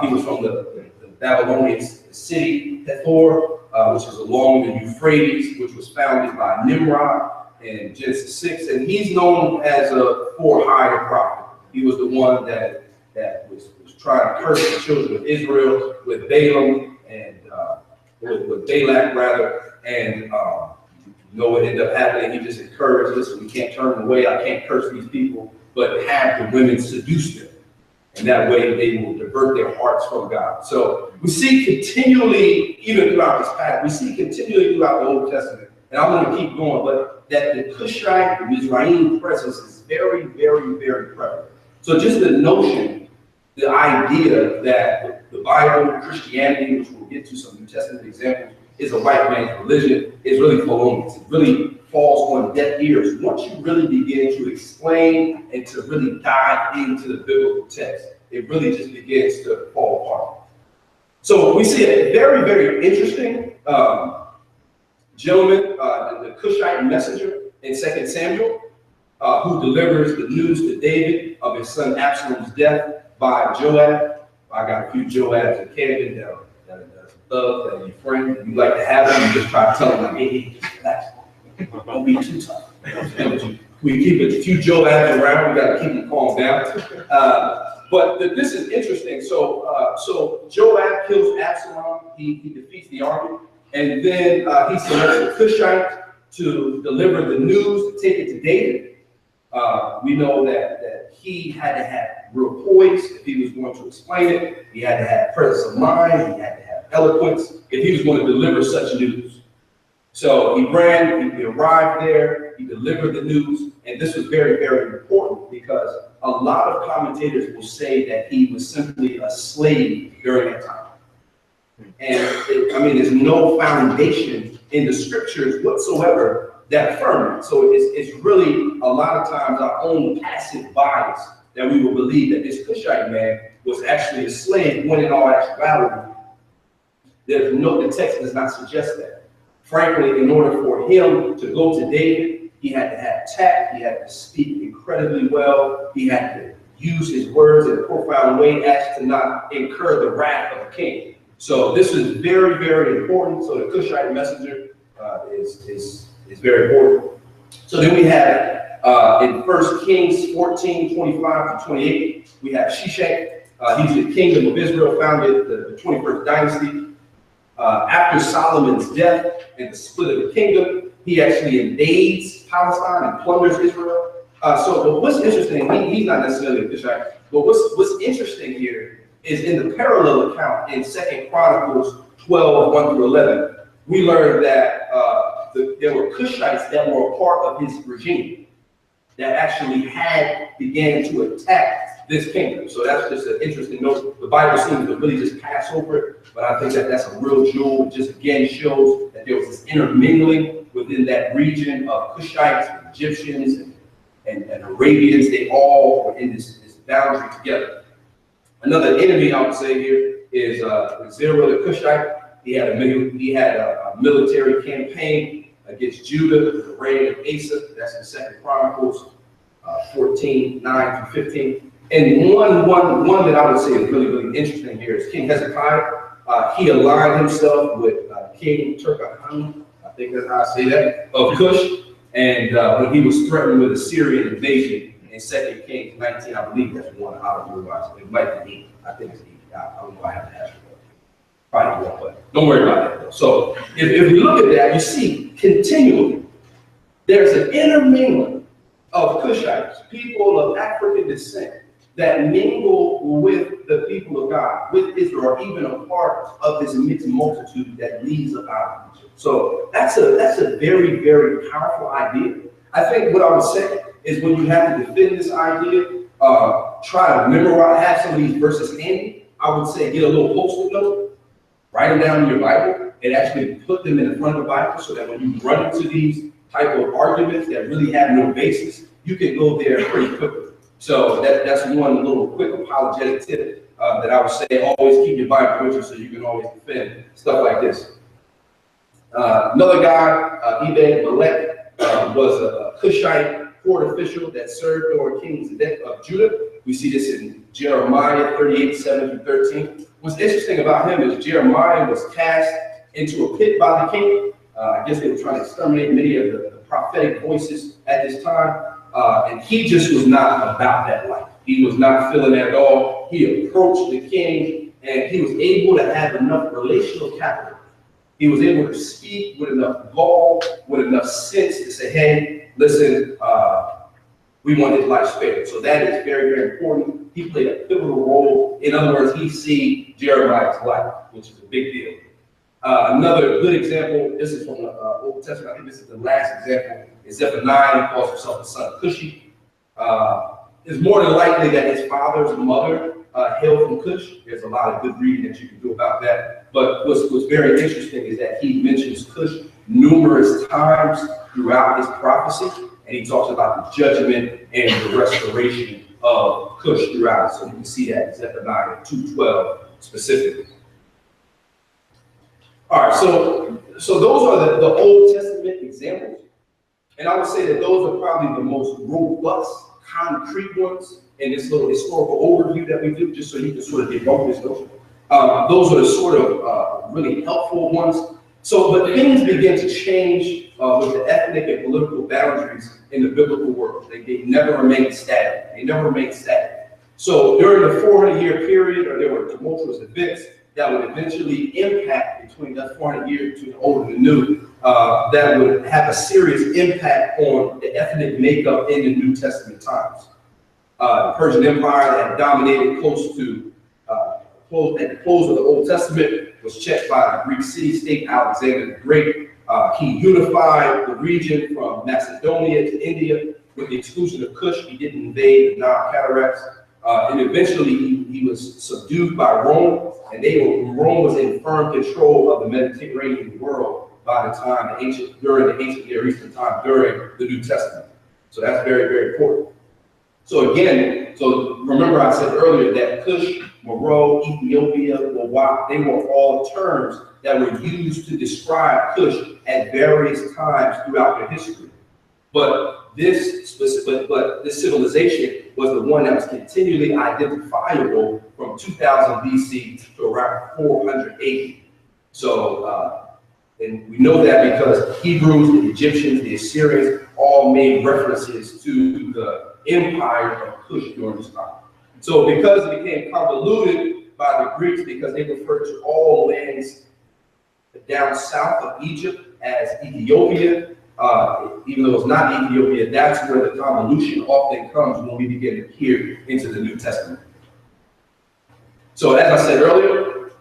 He was from the Babylonian city Hathor, which is along the Euphrates, which was founded by Nimrod in Genesis 6. And he's known as a for-hire prophet. He was the one that was trying to curse the children of Israel with Balaam and with Balak rather, and You know what ended up happening? He just encouraged, listen, we can't turn them away. I can't curse these people, but have the women seduce them. And that way they will divert their hearts from God. So we see continually, even throughout this path, we see continually throughout the Old Testament, and I'm going to keep going, but that the Cushite, the Mizraim presence is very, very, very prevalent. So just the notion, the idea that the Bible, Christianity, which we'll get to some New Testament examples, is a white man's religion, is really felonious. It really falls on deaf ears once you really begin to explain and to really dive into the biblical text. It really just begins to fall apart. So we see a very, very interesting gentleman, the Cushite messenger in 2 Samuel, who delivers the news to David of his son Absalom's death by Joab. I got a few Joabs in Camden that are thugs, that are your friends, and you like to have them. You just try to tell them, like, hey, just relax. Don't be too tough. We keep a few Joabs around. We got to keep them calm down. But this is interesting. So Joab kills Absalom. He defeats the army, and then he selects the Cushite to deliver the news, to take it to David. We know that he had to have real poise if he was going to explain it. He had to have presence of mind. He had to have eloquence if he was going to deliver such news. So he arrived there, he delivered the news, and this was very, very important because a lot of commentators will say that he was simply a slave during that time. And there's no foundation in the scriptures whatsoever that affirm it. So it's really a lot of times our own passive bias that we will believe that this Cushite man was actually a slave, when in all actuality, the text does not suggest that. Frankly, in order for him to go to David, he had to have tact, he had to speak incredibly well, he had to use his words in a profound way as to not incur the wrath of the king. So this is very, very important. So the Cushite messenger is very important. So then we have in 1 Kings 14:25-28, we have Shishak. He's the kingdom of Israel, founded the 21st dynasty. After Solomon's death and the split of the kingdom, he actually invades Palestine and plunders Israel. But what's interesting, he's not necessarily a Cushite, but what's interesting here is in the parallel account in 2 Chronicles 12:1-11, we learn that there were Cushites that were a part of his regime that actually began to attack this kingdom. So that's just an interesting note. The Bible seems to really just pass over it, but I think that that's a real jewel. It just again shows that there was this intermingling within that region of Cushites, and Egyptians, and Arabians. They all were in this boundary together. Another enemy I would say here is Zerah the Cushite. He had a military campaign against Judah in the reign of Asa. That's in 2 Chronicles 14:9-15. And one that I would say is really, really interesting here is King Hezekiah. He aligned himself with King Turkahani, I think that's how I say that, of Cush. And when he was threatened with a Syrian invasion in 2 Kings 19, I believe that's one out of realize. It might be 8. I think it's 8. I don't know. I have to ask you. Probably won't, but don't worry about that though. So if we look at that, you see continually there's an intermingling of Cushites, people of African descent, that mingle with the people of God, with Israel, or even a part of this mixed multitude that leads up out of Egypt. So that's a very, very powerful idea. I think what I would say is when you have to defend this idea, try to memorize, have some of these verses handy. I would say get a little post-it note, write them down in your Bible, and actually put them in the front of the Bible so that when you run into these type of arguments that really have no basis, you can go there pretty quickly. So that's one little quick apologetic tip that I would say: always keep your Bible with you so you can always defend stuff like this. Another guy, Ebed Melech, was a Cushite court official that served over kings of Judah. We see this in Jeremiah 38:7-13. What's interesting about him is Jeremiah was cast into a pit by the king. I guess they were trying to exterminate many of the prophetic voices at this time. And he just was not about that life. He was not feeling that at all. He approached the king, and he was able to have enough relational capital He was able to speak with enough gall, with enough sense to say, hey, listen, we want his life spared. So that is very, very important. He played a pivotal role. In other words, he saved Jeremiah's life, which is a big deal. Another good example, this is from the Old Testament, I think this is the last example, is Zephaniah. He calls himself the son of Cushi. It's more than likely that his father's mother hailed from Cush. There's a lot of good reading that you can do about that. But what's very interesting is that he mentions Cush numerous times throughout his prophecy, and he talks about the judgment and the restoration of Cush throughout. So you can see that in Zephaniah 2:12 specifically. All right, so those are the Old Testament examples. And I would say that those are probably the most robust, concrete ones in this little historical overview that we do, just so you can sort of debunk this notion. Those are the sort of really helpful ones. So, but things begin to change with the ethnic and political boundaries in the biblical world. They never remain static. They never remain static. So during the 400-year period, there were tumultuous events that would eventually impact between that 400 years between the old and the new, that would have a serious impact on the ethnic makeup in the New Testament times. The Persian Empire that had dominated close to at the close of the Old Testament was checked by the Greek city-state Alexander the Great. He unified the region from Macedonia to India with the exclusion of Cush. He didn't invade the Nile cataracts. And eventually he was subdued by Rome, and Rome was in firm control of the Mediterranean world by the time during the ancient Near Eastern time, during the New Testament. So that's very, very important. So again, remember I said earlier that Cush, Meroe, Ethiopia, Wawak, they were all terms that were used to describe Cush at various times throughout their history. But this civilization was the one that was continually identifiable from 2000 BC to around 400 AD. So, and we know that because Hebrews, the Egyptians, the Assyrians all made references to the empire of Cush during this time. So because it became convoluted by the Greeks, because they referred to all lands down south of Egypt as Ethiopia, even though it's not Ethiopia, that's where the convolution often comes when we begin to peer into the New Testament. So as I said earlier,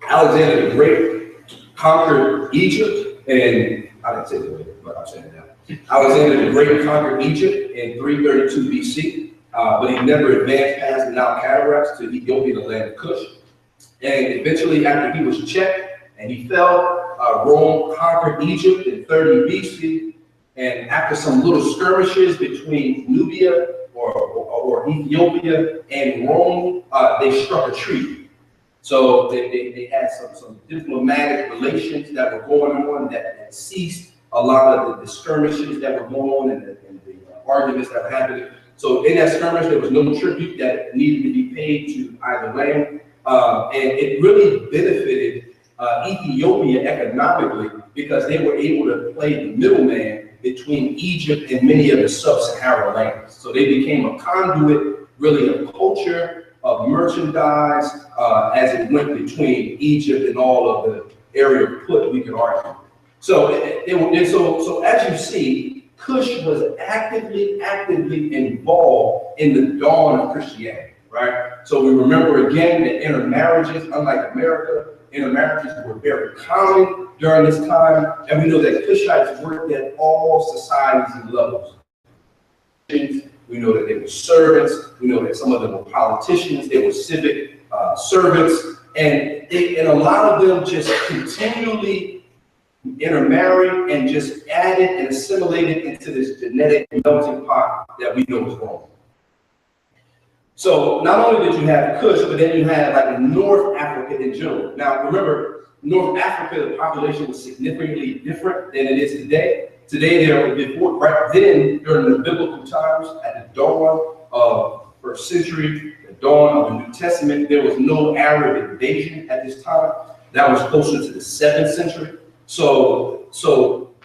Alexander the Great conquered Egypt, and I didn't say that, but I'm saying it now. Alexander the Great conquered Egypt in 332 BC, but he never advanced past the Nile cataracts to Ethiopia, the land of Cush. And eventually, after he was checked and he fell, Rome conquered Egypt in 30 BC. And after some little skirmishes between Nubia or Ethiopia and Rome, they struck a treaty. So they had some diplomatic relations that were going on that ceased a lot of the skirmishes that were going on and the arguments that were happening. So in that skirmish, there was no tribute that needed to be paid to either land. And it really benefited Ethiopia economically because they were able to play the middleman between Egypt and many of the sub-Saharan lands. So they became a conduit really of culture, of merchandise, as it went between Egypt and all of the area of Put, we could argue. So as you see, Cush was actively involved in the dawn of Christianity, right? So we remember again that intermarriages, unlike America, intermarriages were very common during this time. And we know that Cushites worked at all societies and levels. We know that they were servants. We know that some of them were politicians. They were civic servants. And a lot of them just continually intermarried and just added and assimilated into this genetic melting pot that we know is Rome. So not only did you have Cush, but then you had like North Africa in general. Now remember, North Africa, the population was significantly different than it is today. Today, right then, during the biblical times, at the dawn of the 1st century, the dawn of the New Testament, there was no Arab invasion at this time. That was closer to the 7th century. So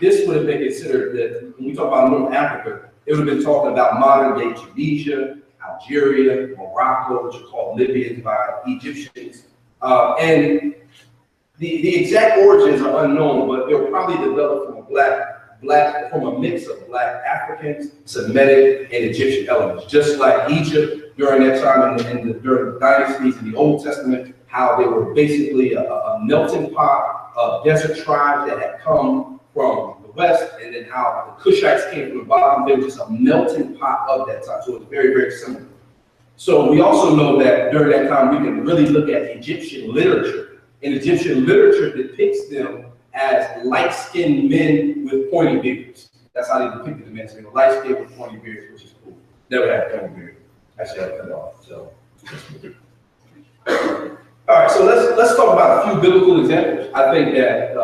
this would have been considered that when we talk about North Africa, it would have been talking about modern day Tunisia, Algeria, Morocco, which are called Libyans by Egyptians. And The exact origins are unknown, but they were probably developed from from a mix of Black Africans, Semitic, and Egyptian elements. Just like Egypt during that time during the dynasties in the Old Testament, how they were basically a melting pot of desert tribes that had come from the west, and then how the Cushites came from the bottom. They were just a melting pot of that time. So it's very, very similar. So we also know that during that time, we can really look at Egyptian literature. And Egyptian literature depicts them as light-skinned men with pointy beards. That's how they depicted the men. So they were light-skinned with pointy beards, which is cool. Never had a pointy beard. Actually, I cut it off. So. All right, so let's talk about a few biblical examples. I think that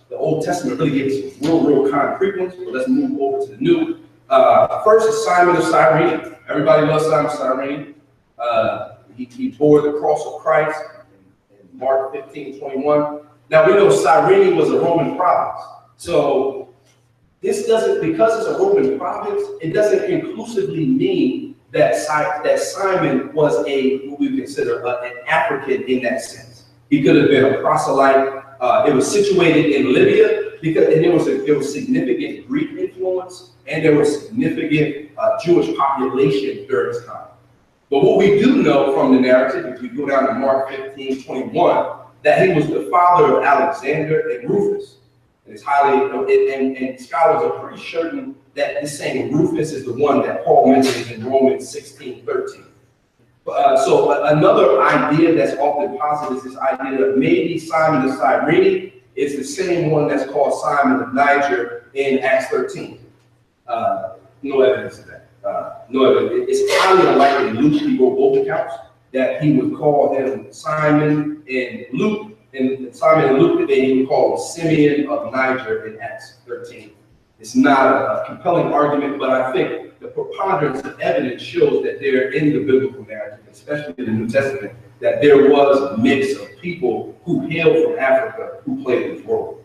the Old Testament really gives some real concrete ones, but let's move over to the New. First is Simon of Cyrene. Everybody loves Simon of Cyrene. He bore the cross of Christ in Mark 15:21. Now we know Cyrene was a Roman province. So this doesn't, because it's a Roman province, it doesn't conclusively mean that Simon was what we consider an African in that sense. He could have been a proselyte. It was situated in Libya and there was significant Greek influence and there was significant Jewish population during this time. But what we do know from the narrative, if we go down to Mark 15:21, that he was the father of Alexander and Rufus. And it's and scholars are pretty certain that this same Rufus is the one that Paul mentions in Romans 16:13. So another idea that's often posited is this idea that maybe Simon of Cyrene is the same one that's called Simon of Niger in Acts 13. No evidence of that. No evidence. It's highly unlikely Luke, he wrote both accounts, that he would call him Simon and Luke, and Simon and Luke, that he would call Simeon of Niger in Acts 13. It's not a compelling argument, but I think the preponderance of evidence shows that they're in the biblical narrative, especially in the New Testament, that there was a mix of people who hailed from Africa who played this role.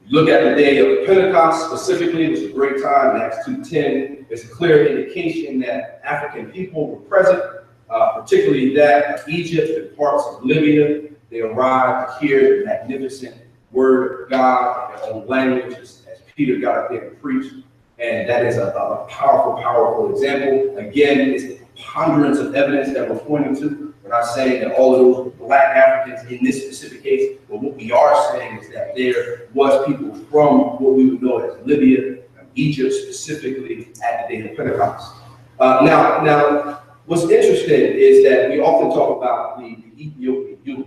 Look at the day of Pentecost specifically. It was a great time in Acts 2:10. It's a clear indication that African people were present, particularly that of Egypt and parts of Libya. They arrived to hear the magnificent word of God in their own language as Peter got up there and preached. And that is a powerful example. Again, it's the preponderance of evidence that we're pointing to. We're not saying that all of those were Black Africans in this specific case, but what we are saying is that there was people from what we would know as Libya, Egypt specifically, at the day of Pentecost. Now, what's interesting is that we often talk about the Ethiopian eunuch,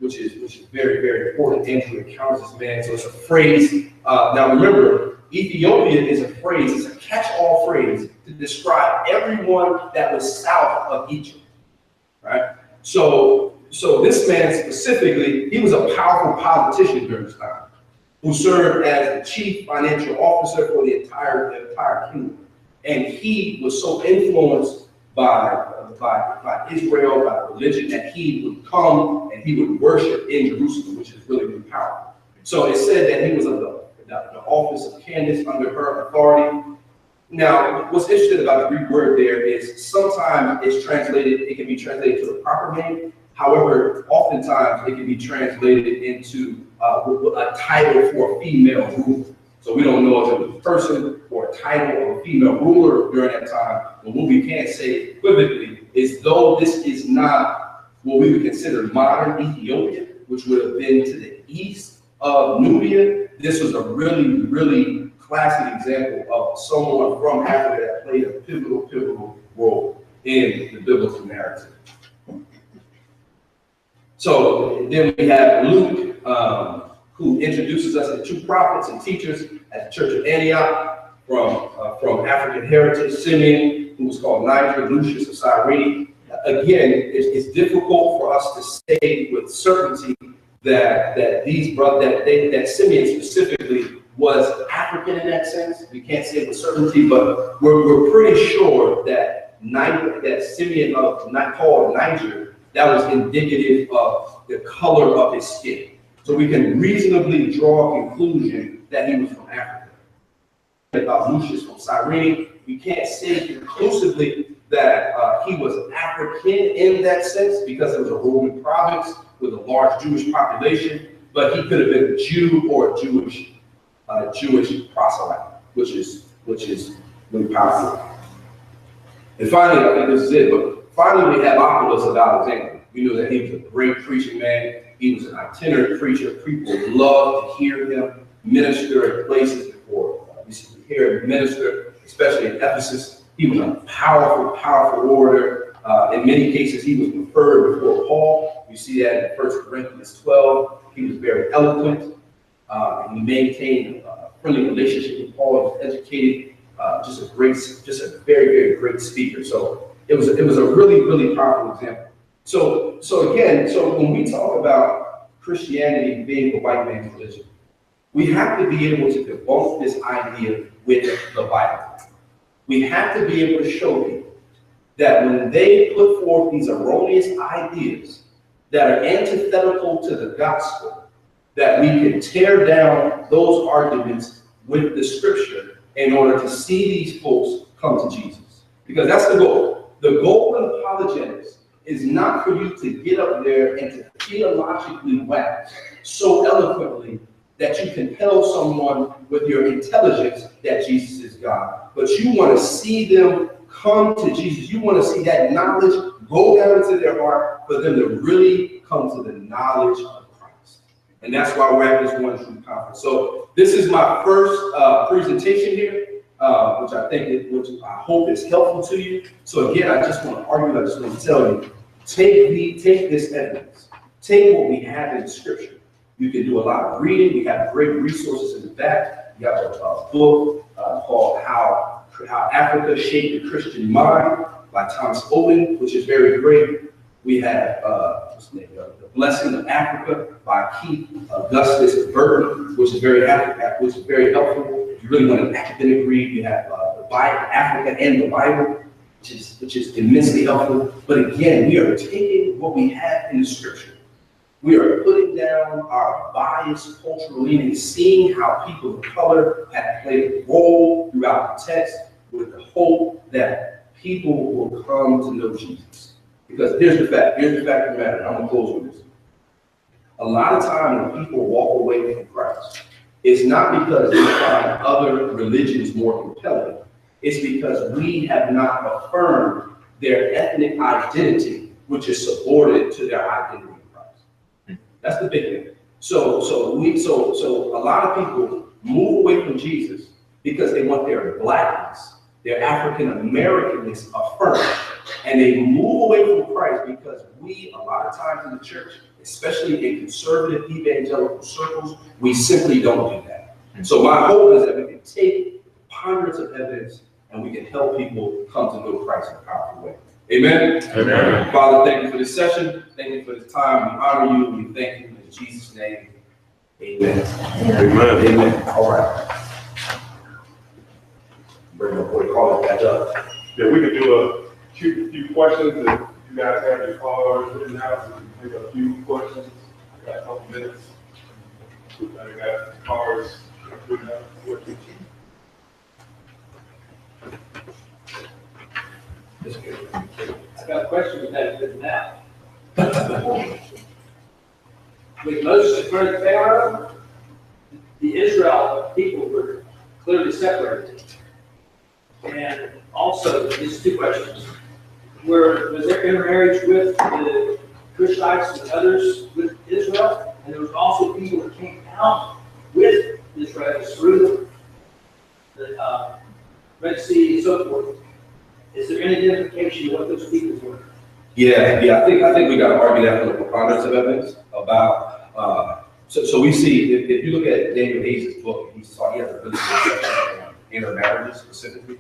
which is very, very important. Andrew encounters this man, so it's a phrase. Now remember, Ethiopia is a phrase, it's a catch-all phrase to describe everyone that was south of Egypt, right? So this man specifically, he was a powerful politician during this time, who served as the chief financial officer for the entire kingdom. And he was so influenced by Israel, by religion, that he would come and he would worship in Jerusalem, which is really, really powerful. So it said that he was of the office of Candace under her authority. Now, what's interesting about the Greek word there is sometimes it can be translated to the proper name. However, oftentimes it can be translated into a title for a female ruler. So we don't know if it was a person or a title of a female ruler during that time. But what we can say equivocally is, though this is not what we would consider modern Ethiopia, which would have been to the east of Nubia, this was a really, really classic example of someone from Africa that played a pivotal role in the biblical narrative. So then we have Luke, who introduces us to two prophets and teachers at the Church of Antioch from African heritage. Simeon, who was called Niger, Lucius of Cyrene. Again, it's difficult for us to say with certainty that Simeon specifically was African in that sense. We can't say with certainty, but we're pretty sure that Simeon called Niger, that was indicative of the color of his skin. So we can reasonably draw a conclusion that he was from Africa. About Lucius from Cyrene, we can't say conclusively that he was African in that sense because it was a Roman province with a large Jewish population, but he could have been a Jew or a Jewish proselyte, which is really powerful. And finally, I think this is it, but finally we have Apollos of Alexandria. We know that he was a great preaching man. He was an itinerant preacher. People loved to hear him minister at places before. We hear him minister, especially in Ephesus. He was a powerful, powerful orator. In many cases, he was preferred before Paul. You see that in 1 Corinthians 12. He was very eloquent. And he maintained a friendly relationship with Paul. He was educated. Just a very, very great speaker. So it was a really, really powerful example. So when we talk about Christianity being a white man's religion, we have to be able to debunk this idea with the Bible. We have to be able to show people that when they put forth these erroneous ideas that are antithetical to the gospel, that we can tear down those arguments with the scripture in order to see these folks come to Jesus. Because that's the goal. The goal in apologetics is not for you to get up there and to theologically wax so eloquently that you compel someone with your intelligence that Jesus is God. But you want to see them come to Jesus. You want to see that knowledge go down into their heart for them to really come to the knowledge of Christ. And that's why we're at this One True Conference. So this is my first presentation here, which I hope is helpful to you. So again, I just want to tell you, take this evidence, take what we have in the scripture. You can do a lot of reading. We have great resources in the back. You have a book called How Africa Shaped the Christian Mind by Thomas Owen, which is very great. We have The Blessing of Africa by Keith Augustus Burton, which is very helpful. If you really want an academic read, you have the Bible, Africa and the Bible, which is immensely helpful. But again, we are taking what we have in the scripture. We are putting down our biased cultural leanings, seeing how people of color have played a role throughout the text with the hope that people will come to know Jesus. Because here's the fact of the matter, I'm going to close with this. A lot of time when people walk away from Christ, it's not because they find other religions more compelling. It's because we have not affirmed their ethnic identity, which is subordinate to their identity. That's the big thing. So a lot of people move away from Jesus because they want their blackness, their African Americanness affirmed, and they move away from Christ because we, a lot of times in the church, especially in conservative evangelical circles, we simply don't do that. And so my hope is that we can take hundreds of evidence and we can help people come to know Christ in a powerful way. Amen? Amen. Father, thank you for this session. Thank you for this time. We honor you. We thank you in Jesus' name. Amen. Amen. Amen. All right. Bring my boy Carl back up. Yeah, we could do a few questions. If you guys have your cards written out, we can take a few questions. I got a couple minutes. I got cards written out. I got a question with that written now. With Moses in front of Pharaoh, the Israel people were clearly separated. And also, these two questions. Was there intermarriage with the Cushites and others with Israel? And there was also people that came out with Israel through the Red Sea and so forth. Is there any identification of what those people were? Yeah. I think we got to argue that for the preponderance of evidence about. So we see if you look at David Hayes' book, he has a really good section on intermarriages specifically.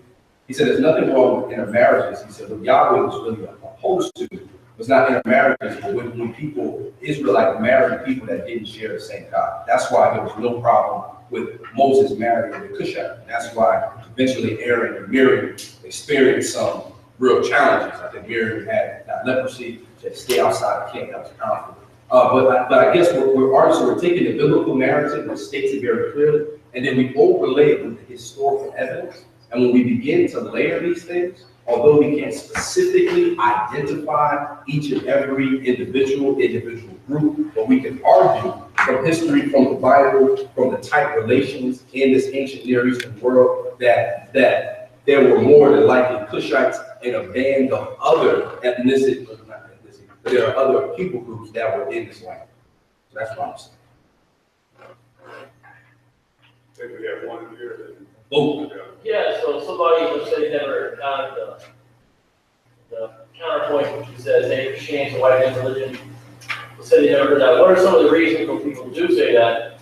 He said there's nothing wrong with intermarriages. He said what Yahweh was really opposed to was not intermarriages, but when people, Israelites married people that didn't share the same God. That's why there was no problem with Moses marrying the Cushite. That's why eventually Aaron and Miriam experienced some real challenges. I think Miriam had leprosy, she had to stay outside the camp. That was powerful. But I guess we're taking the biblical narrative that states it very clearly, and then we overlay it with the historical evidence. And when we begin to layer these things, although we can't specifically identify each and every individual group, but we can argue from history, from the Bible, from the tight relations in this ancient Near Eastern world, that there were more than likely Cushites and a band of other ethnicity, not ethnicity, but there are other people groups that were in this land. So that's what I'm saying. I think we have one here. Oh. Yeah, so somebody who said never encountered the counterpoint who says, hey, Christianity is a white man's religion, said they never heard that. What are some of the reasons when people do say that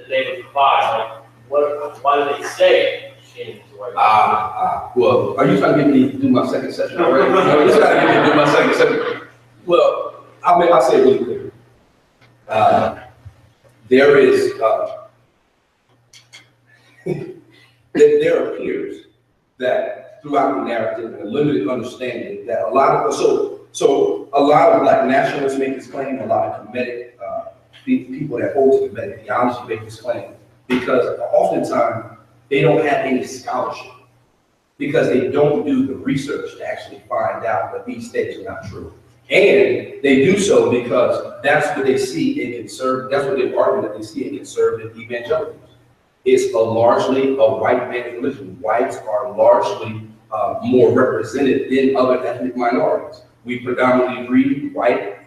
they would provide? Like, why do they say Christianity is a white man's religion? Well, are you trying to get me to do my second session already? No, you're trying to get me to do my second session. Well, I'll say it really clear. There is, there appears that throughout the narrative and a limited understanding that a lot of, so a lot of Black nationalists make this claim, a lot of Kemetic people that hold to Kemetic theology make this claim, because oftentimes they don't have any scholarship, because they don't do the research to actually find out that these statements are not true. And they do so because that's what they see in conservative, that's what they argue that they see in conservative evangelicals. It's largely a white man's religion. Whites are largely more represented than other ethnic minorities. We predominantly read white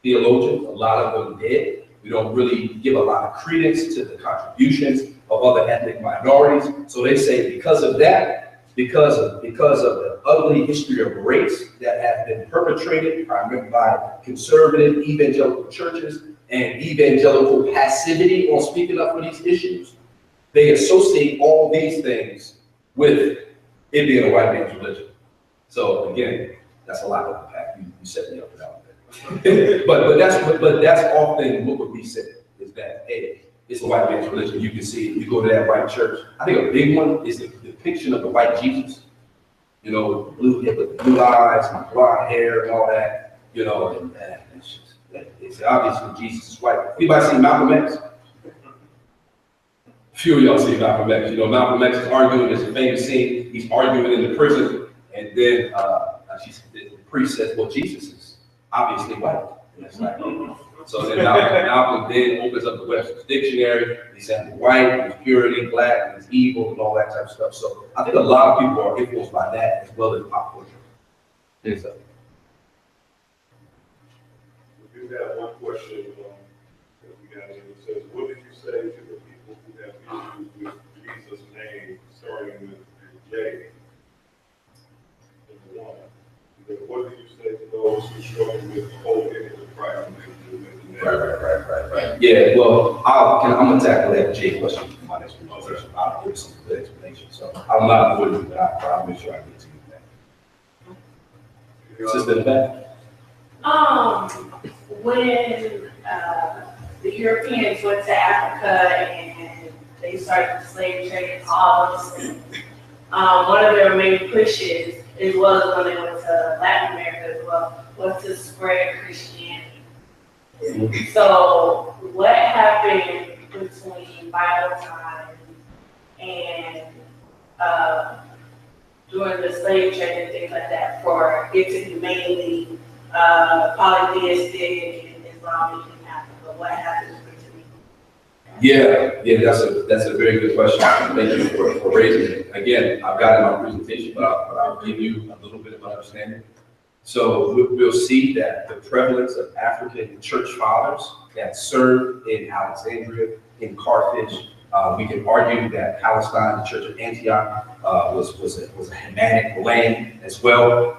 theologians, a lot of them dead. We don't really give a lot of credence to the contributions of other ethnic minorities. So they say because of that, because of the ugly history of race that has been perpetrated primarily by conservative evangelical churches and evangelical passivity on speaking up for these issues, they associate all these things with it being a white man's religion. So again, that's a lot of impact. You set me up for that. but that's often what would be said, is that, hey, it's a white man's religion. You can see it. You go to that white church. I think a big one is the depiction of the white Jesus. You know, blue eyes and blonde hair and all that. You know, and it's obvious that Jesus is white. Anybody seen Malcolm X? Few of y'all see Malcolm X. You know, Malcolm X is arguing. There's a famous scene. He's arguing in the prison, and then the priest says, "Well, Jesus is obviously white." And it's like, so then Malcolm then opens up the Webster's dictionary. He says white, he's purity, black, and he's evil, and all that type of stuff. So I think a lot of people are influenced by that as well as pop culture. Yes, sir. We do have one question that we got in. It says, what did you say to the people who have issues with Jesus' name starting with J? Number one. What did you say to those who struggle with the whole image of Christ? Right. Yeah, well, I'm going to tackle that J question in my next presentation. I'll give some good explanation. So I'm not going to do that, but I'll make sure I get to you that. Sister in the back? When the Europeans went to Africa and they started the slave trade and all those things, one of their main pushes, as well as when they went to Latin America as well, was to spread Christianity. So what happened between Bible time and during the slave trade and things like that for it to be mainly polytheistic and Islamic in Africa? What happened between? Yeah, that's a very good question. Thank you for raising it. Again, I've got it in my presentation, but I'll give you a little bit of understanding. So we'll see that the prevalence of African church fathers that served in Alexandria, in Carthage, we can argue that Palestine, the Church of Antioch, was a Hamitic land as well.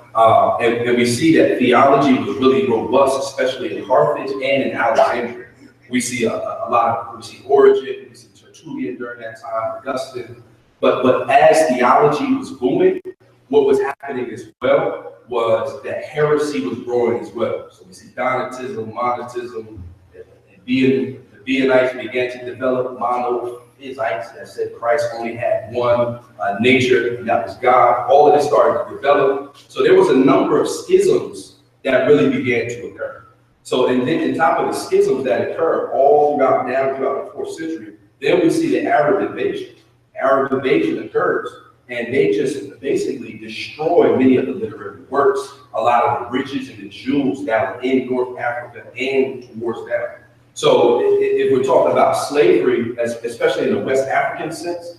And we see that theology was really robust, especially in Carthage and in Alexandria. We see we see Origen, we see Tertullian during that time, Augustine. But as theology was booming, what was happening as well was that heresy was growing as well. So we see Donatism, Monotism, the Bionites began to develop monophysites that said Christ only had one nature, and that was God. All of this started to develop. So there was a number of schisms that really began to occur. So and then on top of the schisms that occurred all down throughout the 4th century, then we see the Arab invasion. Arab invasion occurs. and they just basically destroyed many of the literary works, a lot of the riches and the jewels that were in North Africa and towards that. So if we're talking about slavery, especially in the West African sense,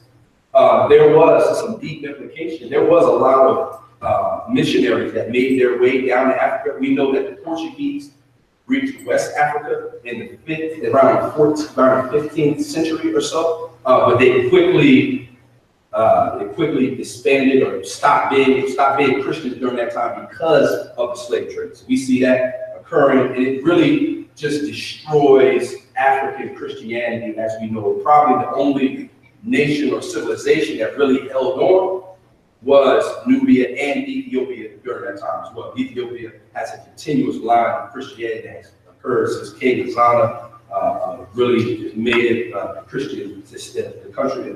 there was some deep implication. There was a lot of missionaries that made their way down to Africa. We know that the Portuguese reached West Africa in around the 15th century or so, but they quickly disbanded or stopped being Christians during that time because of the slave trade. So we see that occurring, and it really just destroys African Christianity as we know it. Probably the only nation or civilization that really held on was Nubia and Ethiopia during that time as well. Ethiopia has a continuous line of Christianity that has occurred since King Azana really made it Christian, the country,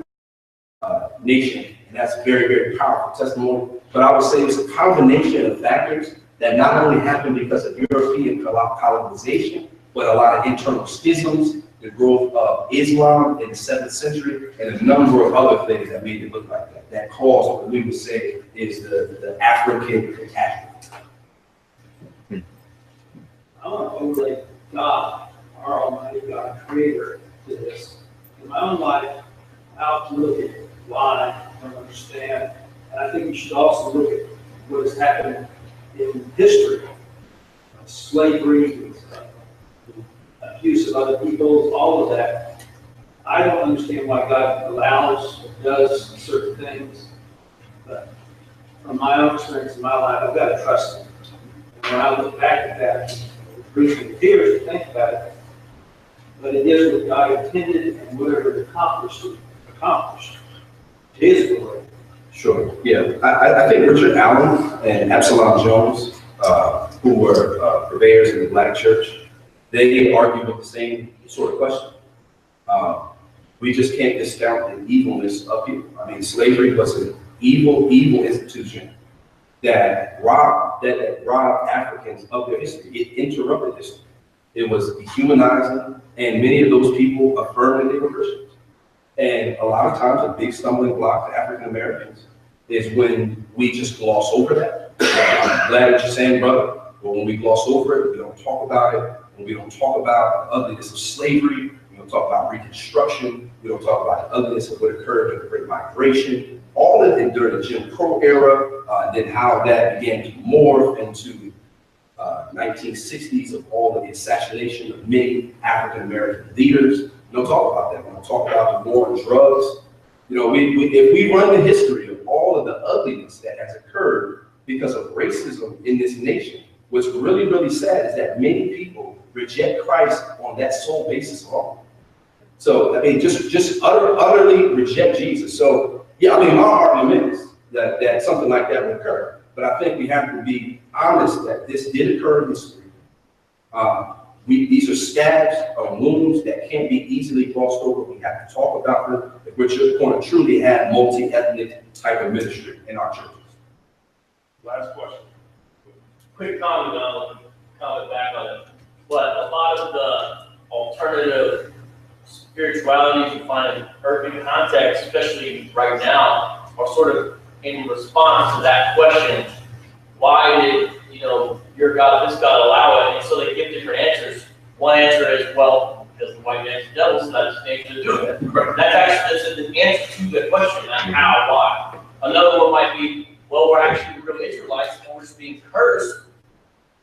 nation. And that's very, very powerful testimony. But I would say it's a combination of factors that not only happened because of European colonization, but a lot of internal schisms, the growth of Islam in the 7th century, and a number of other things that made it look like that. That caused what we would say is the African catastrophe. I want to overlay God, our Almighty God, Creator, to this. In my own life, how to look at why I don't understand. And I think we should also look at what has happened in history. Slavery, abuse of other people, all of that. I don't understand why God allows or does certain things. But from my own experience in my life, I've got to trust Him. And when I look back at that, it brings me to tears to think about it. But it is what God intended, and whatever it accomplished. His glory. Sure. Yeah. I think Richard Allen and Absalom Jones, who were purveyors in the Black church, they argue with the same sort of question. We just can't discount the evilness of people. I mean, slavery was an evil institution that robbed Africans of their history. It interrupted history. It was dehumanizing, and many of those people affirmed that they were Christians. And a lot of times, a big stumbling block to African Americans is when we just gloss over that. I'm glad what you're saying, brother, but when we gloss over it, we don't talk about it. When we don't talk about the ugliness of slavery, we don't talk about Reconstruction, we don't talk about the ugliness of what occurred during the Great Migration, all of it during the Jim Crow era, then how that began to morph into 1960s of all of the assassination of many African American leaders. We don't talk about that. We don't talk about the war on drugs. You know, if we run the history of all of the ugliness that has occurred because of racism in this nation, what's really, really sad is that many people reject Christ on that sole basis alone. So, I mean, just utterly reject Jesus. So, yeah, I mean, my argument is that something like that would occur. But I think we have to be honest that this did occur in history. These are scabs or wounds that can't be easily glossed over. We have to talk about them if we're going to truly have multi-ethnic type of ministry in our churches. Last question. Quick comment back on it. But a lot of the alternative spiritualities you find in urban context, especially right now, are sort of in response to that question. Why did, your God, this God allow it? And so they give different answers. One answer is, well, because the white man's the devil, so that's his nature to do it. That's the answer to the question, not how, why. Another one might be, well, we're actually real Israelites and we're just being cursed.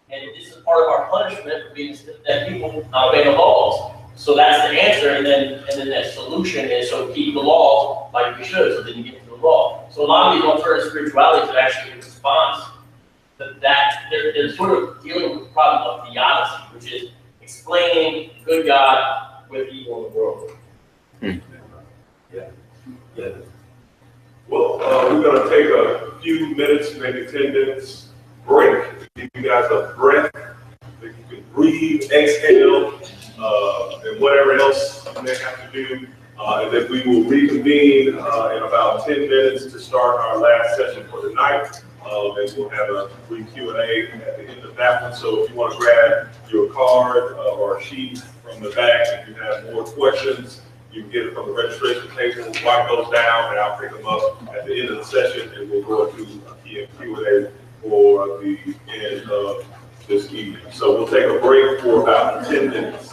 And this is part of our punishment for being that people not obeying the laws. So that's the answer, and then that solution is so keep the laws like we should, so then you get to the law. So a lot of these alternative spiritualities are actually in response to that. They're sort of dealing with the problem of theodicy, which is explaining good God with evil in the world. Yeah. Well, we're going to take a few minutes, maybe 10 minutes break. Give you guys a breath that you can breathe, exhale, and whatever else you may have to do. And then we will reconvene in about 10 minutes to start our last session for the night. And we'll have a brief Q&A at the end of that one. So if you want to grab your card or a sheet from the back, if you have more questions, You can get it from the registration table, write those down, and I'll pick them up at the end of the session, and we'll go into a Q&A for the end of this evening. So we'll take a break for about 10 minutes.